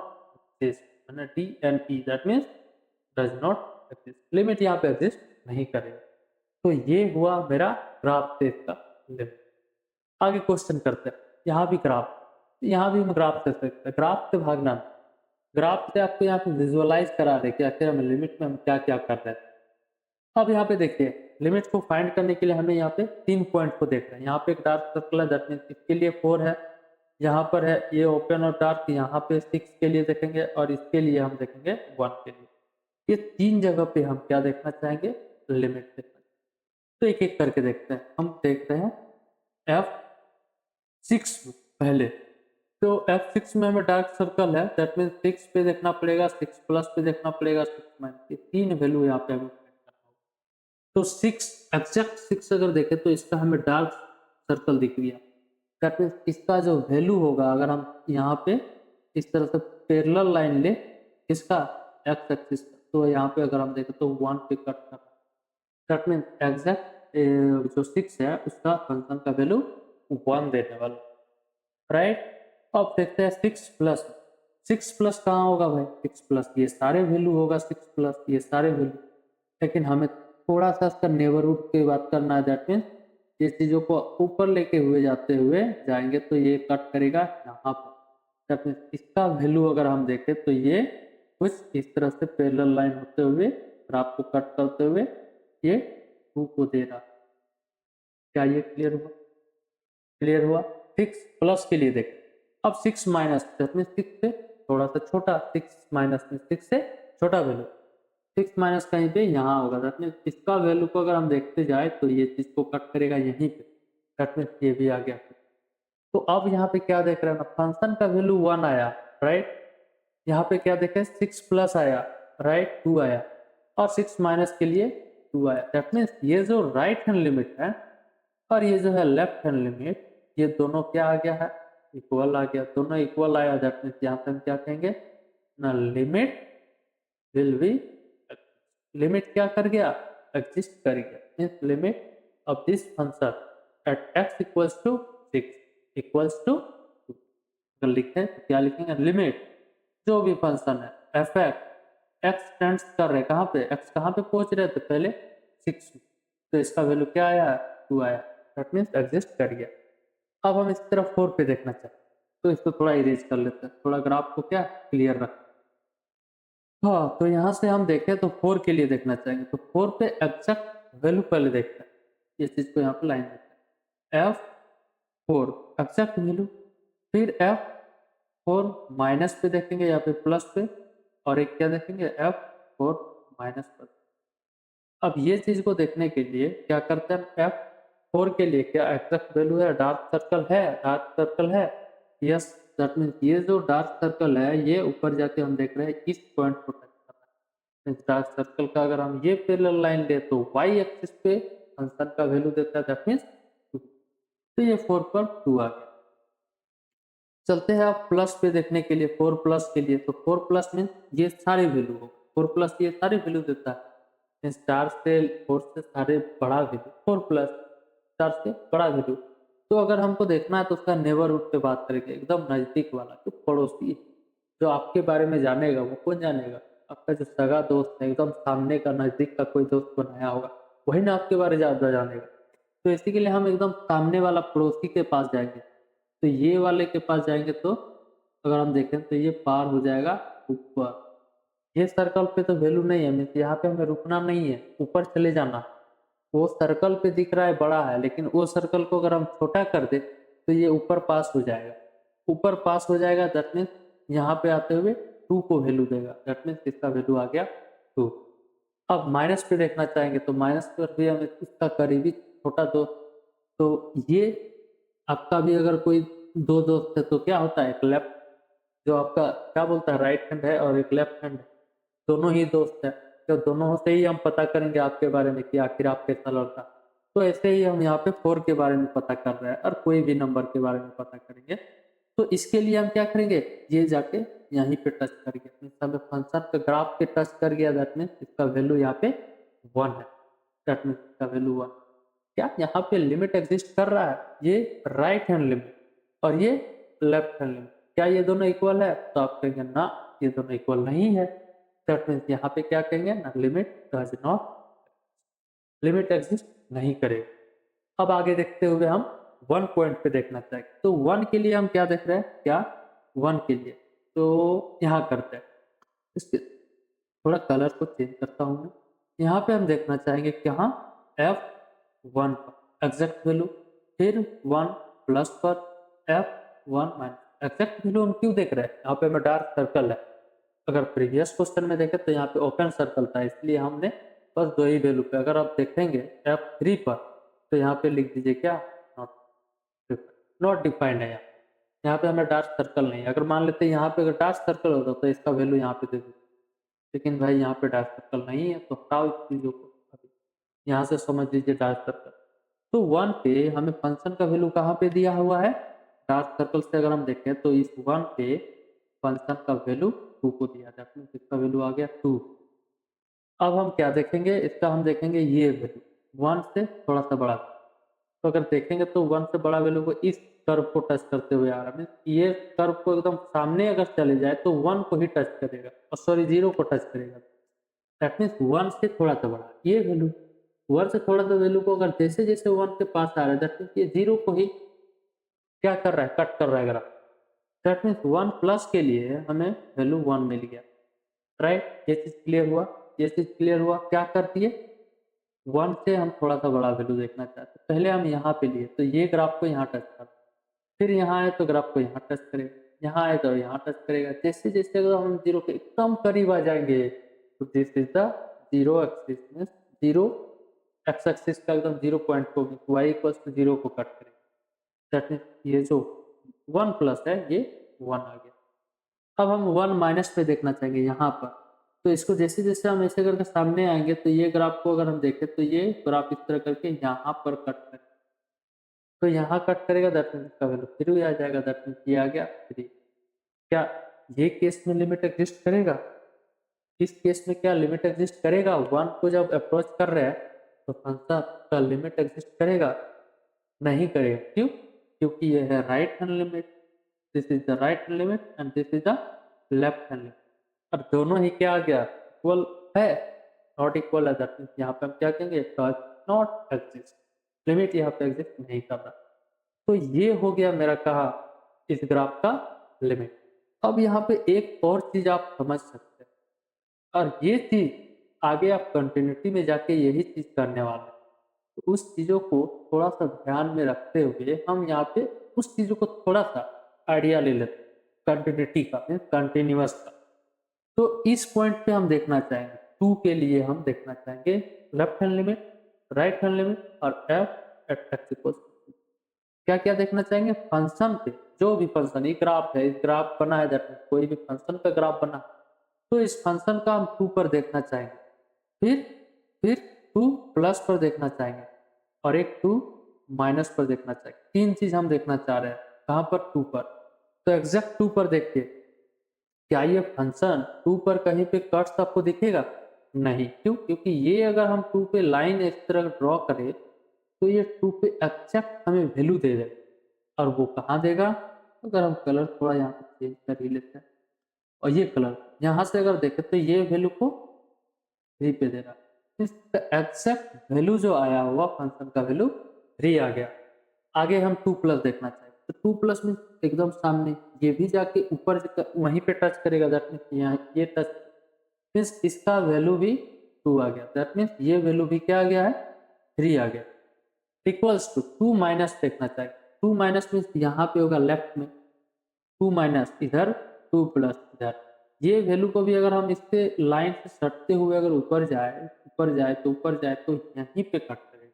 exist, DNE that means does not exist, limit यहाँ पे एग्जिस्ट नहीं करेगा। तो ये हुआ मेरा ग्राफ से इसका लिमिट। आगे क्वेश्चन करते हैं, यहाँ भी ग्राफ, यहाँ भी हम ग्राफ से सकते हैं, ग्राफ से भागना, ग्राफ से आपको यहाँ पे विजुअलाइज करा दे कि आखिर हम लिमिट में हम क्या क्या कर रहे हैं। अब यहाँ पे देखिए लिमिट को फाइंड करने के लिए हमें यहाँ पे 3 पॉइंट को देख रहे हैं, यहाँ पे एक डार्क सर्कल है, दैट मीन्स इसके लिए 4 है, यहाँ पर है ये ओपन और डार्क, यहाँ पे 6 के लिए देखेंगे और इसके लिए हम देखेंगे 1 के लिए। ये 3 जगह पे हम क्या देखना चाहेंगे, लिमिट देखना। तो एक एक करके देखते हैं, हम देखते हैं F6 पहले, तो F6 में हमें डार्क सर्कल है, दैट मीन्स 6 पे देखना पड़ेगा, 6 प्लस पे देखना पड़ेगा, 6 माइनस, ये 3 वैल्यू यहाँ पे हमें फाइंड करना होगा। तो 6 एग्जैक्ट 6 अगर देखें तो इसका हमें डार्क सर्कल दिख गया, दैट मीन्स इसका जो वैल्यू होगा अगर हम यहाँ पे इस तरह से पैरेलल लाइन ले इसका एक्स एक्सिस, तो यहाँ पे अगर हम देखें तो 1 पे कट कर, दैट मीन्स एग्जैक्ट जो 6 है उसका फंक्शन का वैल्यू 1 देने वाला, राइट। अब देखते हैं 6 प्लस, 6 प्लस कहाँ होगा भाई, 6 प्लस ये सारे वैल्यू होगा, 6 प्लस ये सारे वैल्यू, लेकिन हमें थोड़ा सा इसका नेबरहुड की बात करना है, दैट मीन्स ये चीजों को ऊपर लेके हुए जाते हुए जाएंगे तो ये कट करेगा यहाँ पर, दैट मीन्स इसका वैल्यू अगर हम देखें तो ये कुछ इस तरह से पैरेलल लाइन होते हुए ग्राफ को कट करते हुए ये 2 को दे रहा। क्या ये क्लियर हुआ, क्लियर हुआ। 6 प्लस के लिए देखें, अब 6 माइनस, दैट मीन्स 6 से थोड़ा सा छोटा, 6 माइनस में 6 से छोटा वैल्यू, 6 माइनस कहीं पे यहाँ होगा, दैट मीन्स इसका वैल्यू को अगर हम देखते जाए तो ये चीज को कट करेगा यहीं पे, दैट मीन्स ये भी आ गया। तो अब यहाँ पे क्या देख रहे हैं ना, फंक्शन का वैल्यू 1 आया, राइट। यहाँ पे क्या देखें, 6 प्लस आया, राइट, 2 आया, और 6 माइनस के लिए 2 आया। दैट मीन्स ये जो राइट हैंड लिमिट है और ये जो है लेफ्ट हैंड लिमिट, ये दोनों क्या आ गया है, इक्वल आ गया, दोनों इक्वल आया। दैट मीन्स यहाँ पे हम क्या कहेंगे ना, लिमिट विल बी, लिमिट क्या कर गया, एग्जिस्ट कर गया। Means limit of this function at x equals to 6 equals to 2। अगर लिखते हैं तो क्या लिखेंगे, लिमिट जो भी फंक्शन है एफ एक्स टेंड्स कर रहे, कहाँ पे एक्स कहाँ पे पहुंच रहे थे पहले 6, तो इसका वैल्यू क्या आया, 2 आया। दैट मीन्स एग्जिस्ट कर गया। अब हम इस तरफ 4 पे देखना चाहते हैं, तो इसको थोड़ा इरेज कर लेते हैं, थोड़ा ग्राफ को क्या क्लियर रख। हाँ, तो यहाँ से हम देखें तो 4 के लिए देखना चाहेंगे, तो 4 पे एग्जैक्ट वैल्यू पहले देखते हैं, ये चीज को यहाँ पे लाइन देते हैं, F4 एग्जैक्ट वैल्यू, फिर F4 माइनस पे देखेंगे या फिर प्लस पे, और एक क्या देखेंगे, F4 माइनस पर। अब ये चीज को देखने के लिए क्या करते हैं, F4 के लिए क्या एग्जैक्ट वैल्यू है, डार्क सर्कल है, डार्क सर्कल है, यस। दैट मीन्स ये जो डार्क सर्कल है ये ऊपर जाके हम देख रहे हैं इस पॉइंट को टच कर रहा है। डार्क सर्कल का अगर हम ये पैरेलल लाइन ले तो वाई एक्सिस पे फंक्शन का वैल्यू देता है, दैट मीन्स 2। तो ये 4 पर 2 आ गया। चलते हैं आप प्लस पे देखने के लिए, 4 प्लस के लिए, तो 4 प्लस मीन्स ये सारी वैल्यू हो, 4 प्लस ये सारी वैल्यू देता है। मीन्स 4 से 4 से सारे बड़ा वैल्यू, 4 प्लस 4 से बड़ा वैल्यू। तो अगर हमको देखना है तो उसका नेबरहुड पे बात करेंगे, एकदम नजदीक वाला, जो पड़ोसी, जो आपके बारे में जानेगा, वो कौन जानेगा, आपका जो सगा दोस्त है, एकदम सामने का नजदीक का कोई दोस्त बनाया होगा, वही ना आपके बारे में ज्यादा जानेगा। तो इसी के लिए हम एकदम सामने वाला पड़ोसी के पास जाएंगे। तो ये वाले के पास जाएंगे तो अगर हम देखें तो ये पार हो जाएगा ऊपर। ये सर्कल पे तो वैल्यू नहीं है, मीन्स यहाँ पे हमें रुकना नहीं है, ऊपर चले जाना। वो सर्कल पे दिख रहा है बड़ा है, लेकिन वो सर्कल को अगर हम छोटा कर दे तो ये ऊपर पास हो जाएगा, ऊपर पास हो जाएगा। दैट मीन्स यहाँ पे आते हुए 2 को वैल्यू देगा, दैट मीन्स इसका वैल्यू आ गया 2। अब माइनस पे देखना चाहेंगे तो माइनस पर भी हमें इसका करीबी छोटा दोस्त, तो ये आपका भी अगर कोई दो दोस्त है तो क्या होता है, एक लेफ्ट जो आपका क्या बोलता है राइट हैंड है और एक लेफ्ट हैंड है, दोनों ही दोस्त है। तो दोनों से ही हम पता करेंगे आपके बारे में कि आखिर आप कैसा लड़का। तो ऐसे ही हम यहाँ पे 4 के बारे में पता कर रहे हैं और कोई भी नंबर के बारे में पता करेंगे। तो इसके लिए हम क्या करेंगे, ये जाके यहीं पे टच कर गया, मीन्स हमें फंक्शन का ग्राफ पे टच कर गया, दैट मीन्स इसका वैल्यू यहाँ पे 1 है। दैट मीन्स इसका वैल्यू 1। क्या यहाँ पे लिमिट एग्जिस्ट कर रहा है, ये राइट हैंड लिमिट और ये लेफ्ट हैंड लिमिट, क्या ये दोनों इक्वल है, तो आप कहेंगे ना ये दोनों इक्वल नहीं है। दैट मीन्स यहाँ पे क्या कहेंगे ना, limit does not, limit exist नहीं करेगा। अब आगे देखते हुए हम 1 पॉइंट पे देखना चाहेंगे, तो 1 के लिए हम क्या देख रहे हैं, क्या 1 के लिए तो यहाँ करते हैं, इसके थोड़ा कलर को चेंज करता हूँ मैं। यहाँ पे हम देखना चाहेंगे कि हाँ F1 पर एग्जैक्ट वैल्यू, फिर 1 प्लस पर F1 माइनस एग्जैक्ट वैल्यू हम क्यों देख रहे हैं, यहाँ पे हमें डार्क सर्कल है। अगर प्रीवियस क्वेश्चन में देखें तो यहाँ पे ओपन सर्कल था, इसलिए हमने बस 2 ही वैल्यू पे। अगर आप देखेंगे F3 पर तो यहाँ पे लिख दीजिए क्या, नॉट, नॉट डिफाइंड है यहाँ पे हमें डार्क सर्कल नहीं है। अगर मान लेते हैं यहाँ पे अगर डार्क सर्कल होता तो इसका वैल्यू यहाँ पे दे देते, लेकिन भाई यहाँ पे डार्क सर्कल नहीं है, तो हटाओ इस चीजों को, यहाँ से समझ लीजिए डार्क सर्कल। तो 1 पे हमें फंक्शन का वैल्यू कहाँ पे दिया हुआ है, डार्क सर्कल से अगर हम देखें तो इस 1 पे फंक्शन का वैल्यू 2 को दिया जाता है, इसका वैल्यू आ गया 2। अब हम क्या देखेंगे, इसका हम देखेंगे ये वैल्यू 1 से थोड़ा सा बड़ा। तो अगर देखेंगे तो 1 से बड़ा वैल्यू को इस कर्व को टच करते हुए आ रहा है, ये कर्व को एकदम सामने अगर चले जाए तो 1 को ही टच करेगा, और सॉरी 0 को टच करेगा। दैट मीन्स 1 से थोड़ा सा बड़ा ये वैल्यू, 1 से थोड़ा सा वैल्यू को अगर जैसे जैसे 1 के पास आ रहा है, दैट मीन्स ये 0 को ही क्या कर रहा है, कट कर रहा है ग्राफ। दैट मीन्स 1 प्लस के लिए हमें वैल्यू 1 मिल गया, राइट। ये चीज क्लियर हुआ, ये चीज क्लियर हुआ, क्या कर दिए 1 से हम थोड़ा सा बड़ा वैल्यू देखना चाहते हैं, पहले हम यहाँ पे लिए तो ये ग्राफ को यहाँ टच कर, फिर यहाँ आए तो ग्राफ को यहाँ टच करेगा, यहाँ आए तो यहाँ टच करेगा। जैसे जैसे अगर हम 0 के एकदम करीब आ जाएंगे तो this is the 0 axis, means 0 x axis का एकदम 0 पॉइंट को y इक्वल्स टू 0 को कट करेगा। दैट मीन्स ये जो 1 प्लस है, ये 1 आ गया। अब हम 1 माइनस पे देखना चाहेंगे यहाँ पर। तो इसको जैसे-जैसे हम ऐसे करके सामने आएँगे तो ये ग्राफ को अगर हम देखें तो ये ग्राफ इस तरह करके यहाँ पर कट करेगा। तो यहाँ कट करेगा दैट मीन्स इसका वैल्यू 3 आ जाएगा, दैट मीन्स ये आ गया 3। क्या ये केस में लिमिट एग्जिस्ट करेगा? इस केस में क्या लिमिट एग्जिस्ट करेगा? 1 को जब अप्रोच कर रहे हैं तो फंक्शन का लिमिट एग्जिस्ट करेगा? नहीं करेगा। क्यों? क्योंकि ये है right hand limit, this is the right hand limit and this is the left hand limit. और दोनों ही क्या आ गया? इक्वल है, नॉट इक्वल है, दैट मीन्स यहाँ पे हम क्या कहेंगे? डज नॉट एग्जिस्ट, लिमिट यहाँ पे एग्जिस्ट नहीं कर रहा। तो ये हो गया मेरा कहा इस ग्राफ का लिमिट। अब यहाँ पे एक और चीज आप समझ सकते हैं, और ये चीज आगे आप कंटिन्यूटी में जाके यही चीज करने वाले हैं। तो उस चीजों को थोड़ा सा ध्यान में रखते हुए हम यहाँ पे उस चीजों को थोड़ा सा आइडिया ले लेते हैं कंटिन्यूटी का, कंटिन्यूअस का। तो इस पॉइंट पे हम देखना चाहेंगे, 2 के लिए हम देखना चाहेंगे left hand limit, right hand limit और F at X equals to. क्या क्या देखना चाहेंगे? फंक्शन पे, जो भी फंक्शन, ये ग्राफ है, इस ग्राफ बना है, दैट मीन्स कोई भी फंक्शन का ग्राफ बना, तो इस फंक्शन का हम 2 पर देखना चाहेंगे। फिर फिर 2 प्लस पर देखना चाहेंगे और एक 2 माइनस पर देखना चाहेंगे। 3 चीज हम देखना चाह रहे हैं। कहाँ पर? 2 पर। तो एग्जैक्ट 2 पर देखिए, क्या ये फंक्शन 2 पर कहीं पे कट्स आपको दिखेगा? नहीं। क्यों? क्योंकि ये अगर हम 2 पे लाइन इस तरह ड्रॉ करें तो ये 2 पे एग्जैक्ट हमें वैल्यू दे देगा। और वो कहाँ देगा? अगर हम कलर थोड़ा यहाँ पे चेंज कर ही लेते हैं, और ये कलर यहाँ से अगर देखें तो ये वैल्यू को 3 पे दे रहा है। इसका एग्जैक्ट वैल्यू जो आया हुआ फंक्शन का वैल्यू 3 आ गया। आगे हम 2 प्लस देखना चाहिए, तो 2 प्लस में एकदम सामने, ये भी जाके ऊपर वहीं पे टच करेगा, दैट मीन्स यहाँ ये टच मीन्स इसका वैल्यू भी 2 आ गया, दैट मीन्स ये वैल्यू भी क्या आ गया है? 3 आ गया। इक्वल्स टू 2 माइनस देखना चाहिए। 2 माइनस मीन्स यहाँ पे होगा लेफ्ट में 2 माइनस, इधर 2 प्लस इधर। ये वैल्यू को भी अगर हम इससे लाइन से सटते हुए अगर ऊपर जाए तो ऊपर जाए तो यहीं पे कट करेगा,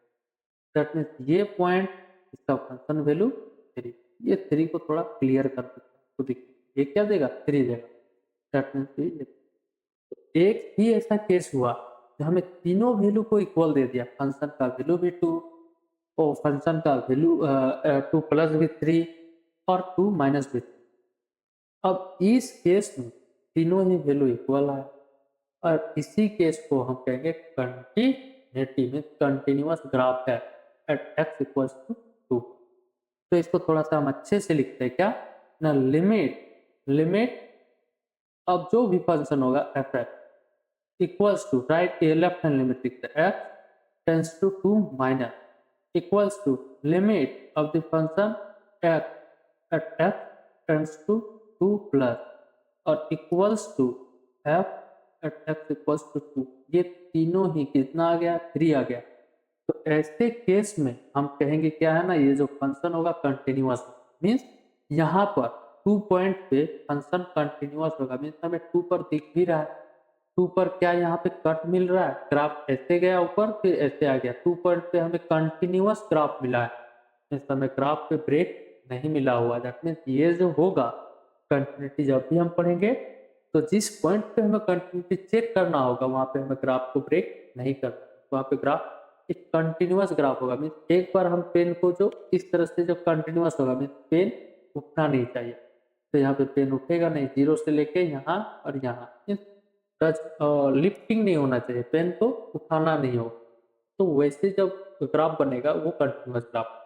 दैट मीन्स ये पॉइंट इसका फंक्शन वैल्यू 3। ये 3 को थोड़ा क्लियर कर देते हैं, तो देखिए ये क्या देगा? 3 देगा, दैट मीन्स ये। एक ही ऐसा केस हुआ जो हमें तीनों वैल्यू को इक्वल दे दिया, फंक्शन का वैल्यू भी 2 और फंक्शन का वैल्यू 2 प्लस भी 3 और 2 माइनस भी 3। अब इस केस में तीनों ही वैल्यू इक्वल है, और इसी केस को हम कहेंगे कंटिन्यूटी में कंटिन्यूअस ग्राफ है एट एक्स इक्वल्स टू 2। तो इसको थोड़ा सा हम अच्छे से लिखते हैं, क्या ना? लिमिट लिमिट अब जो भी फंक्शन होगा F X equals to, right ये लेफ्ट हैंड लिमिट लिखते हैं, X tends to 2 minus equals to limit of the function X at X tends to 2 plus और equals to F at X equals to 2। ये तीनों ही कितना आ गया? 3 आ गया। तो ऐसे केस में हम कहेंगे क्या है ना, ये जो फंक्शन होगा कंटिन्यूअस, मीन्स यहाँ पर 2 पॉइंट पे फंक्शन कंटिन्यूअस होगा, मीन्स हमें 2 पर दिख भी रहा है। 2 पर क्या यहाँ पे कट मिल रहा है? ग्राफ ऐसे गया ऊपर फिर ऐसे आ गया। 2 पॉइंट पे हमें कंटिन्यूअस ग्राफ मिला है, मीन्स हमें ग्राफ पे ब्रेक नहीं मिला हुआ। दैट मीन्स ये जो होगा कंटिन्यूटी, जब भी हम पढ़ेंगे तो जिस पॉइंट पे हमें कंटिन्यूटी चेक करना होगा वहां पे हमें ग्राफ को ब्रेक नहीं करना, वहां पे ग्राफ एक कंटिन्यूअस ग्राफ होगा। मीन्स एक बार हम पेन को जो इस तरह से जो कंटिन्यूअस होगा, मीन्स पेन उठना नहीं चाहिए, तो यहाँ पे पेन उठेगा नहीं, 0 से लेके यहाँ और यहाँ, टच लिफ्टिंग नहीं होना चाहिए, पेन को उठाना नहीं हो। तो वैसे जब ग्राफ बनेगा वो कंटिन्यूअस ग्राफ।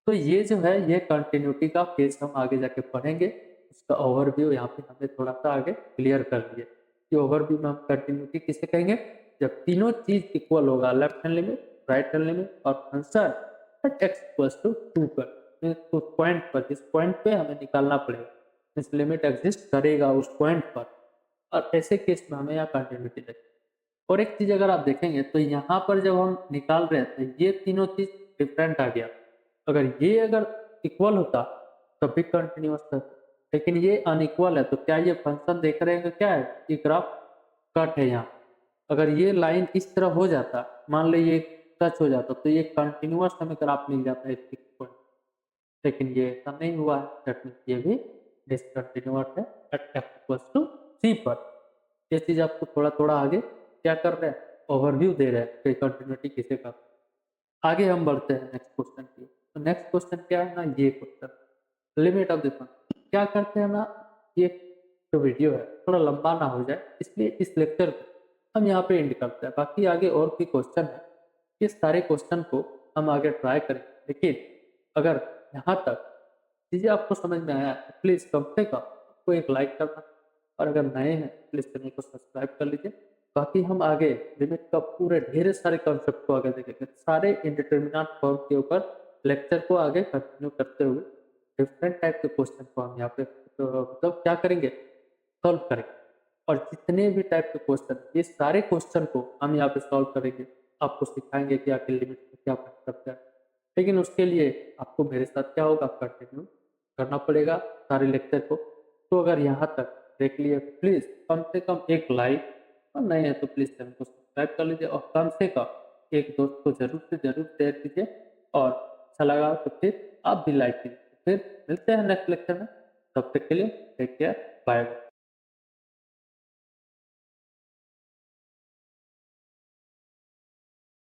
तो ये जो है ये कंटिन्यूटी का केस हम आगे जाके पढ़ेंगे, उसका ओवरव्यू यहाँ पे हमने थोड़ा सा आगे क्लियर कर दिया। ये ओवरव्यू में हम कंटिन्यूटी किसे कहेंगे? जब तीनों चीज इक्वल होगा, left hand limit, right hand limit और function at X equals to 2 पर, तो पॉइंट पर, इस पॉइंट पे हमें निकालना पड़ेगा, इस लिमिट एग्जिस्ट करेगा उस पॉइंट पर, और ऐसे केस में हमें यहाँ कंटिन्यूटी लगेगी। और एक चीज अगर आप देखेंगे तो यहाँ पर जब हम निकाल रहे थे ये तीनों चीज डिफरेंट आ गया। अगर ये अगर इक्वल होता तब भी कंटिन्यूअस था, लेकिन ये अनइक्वल है, तो क्या ये फंक्शन देख रहे हैं क्या है? ये ग्राफ कट है यहाँ। अगर ये लाइन इस तरह हो जाता, मान लो ये टच हो जाता, तो ये कंटिन्यूअस हमें ग्राफ मिल जाता है इस पॉइंट। लेकिन ये ऐसा नहीं हुआ है, दैट मीन्स ये भी डिसकंटिन्यूअस है एट x=c पर। ये चीज़ आपको थोड़ा-थोड़ा आगे क्या कर रहे हैं, ओवरव्यू दे रहे हैं कि कंटिन्यूटी किसे कहते हैं। आगे हम बढ़ते हैं नेक्स्ट क्वेश्चन की। तो नेक्स्ट क्वेश्चन क्या है ना, ये question limit of the function क्या करते हैं ना, ये जो वीडियो है थोड़ा लंबा ना हो जाए, इसलिए इस लेक्चर को हम यहाँ पे एंड करते हैं। बाकी आगे और भी क्वेश्चन है, ये सारे क्वेश्चन को हम आगे ट्राई करें। लेकिन अगर यहाँ तक चीज़ें आपको समझ में आया तो प्लीज़ कम से कम आपको एक लाइक करना, और अगर नए हैं प्लीज़ चैनल को सब्सक्राइब कर लीजिए। बाकी हम आगे लिमिट का पूरे ढेर सारे कॉन्सेप्ट को आगे देखेंगे, सारे इंडिटरमिनेट फॉर्म के ऊपर लेक्चर को आगे कंटिन्यू करते हुए डिफरेंट टाइप के क्वेश्चन को हम यहाँ पे मतलब क्या करेंगे, सॉल्व करेंगे। और जितने भी टाइप के क्वेश्चन, ये सारे क्वेश्चन को हम यहाँ पे सॉल्व करेंगे, आपको सिखाएंगे कि आखिर लिमिट में क्या फर्क करता है। लेकिन उसके लिए आपको मेरे साथ क्या होगा, कंटिन्यू करना पड़ेगा सारे लेक्चर को। तो अगर यहाँ तक देख लिए प्लीज़ कम से कम एक लाइक, और नए हैं तो प्लीज़ चैनल को सब्सक्राइब कर लीजिए, और कम से कम एक दोस्त को ज़रूर से ज़रूर शेयर कीजिए। और अच्छा लगा तो फिर आप भी लाइक कीजिए। फिर मिलते हैं नेक्स्ट लेक्चर में, तब तक के लिए टेक केयर, बाय बाय।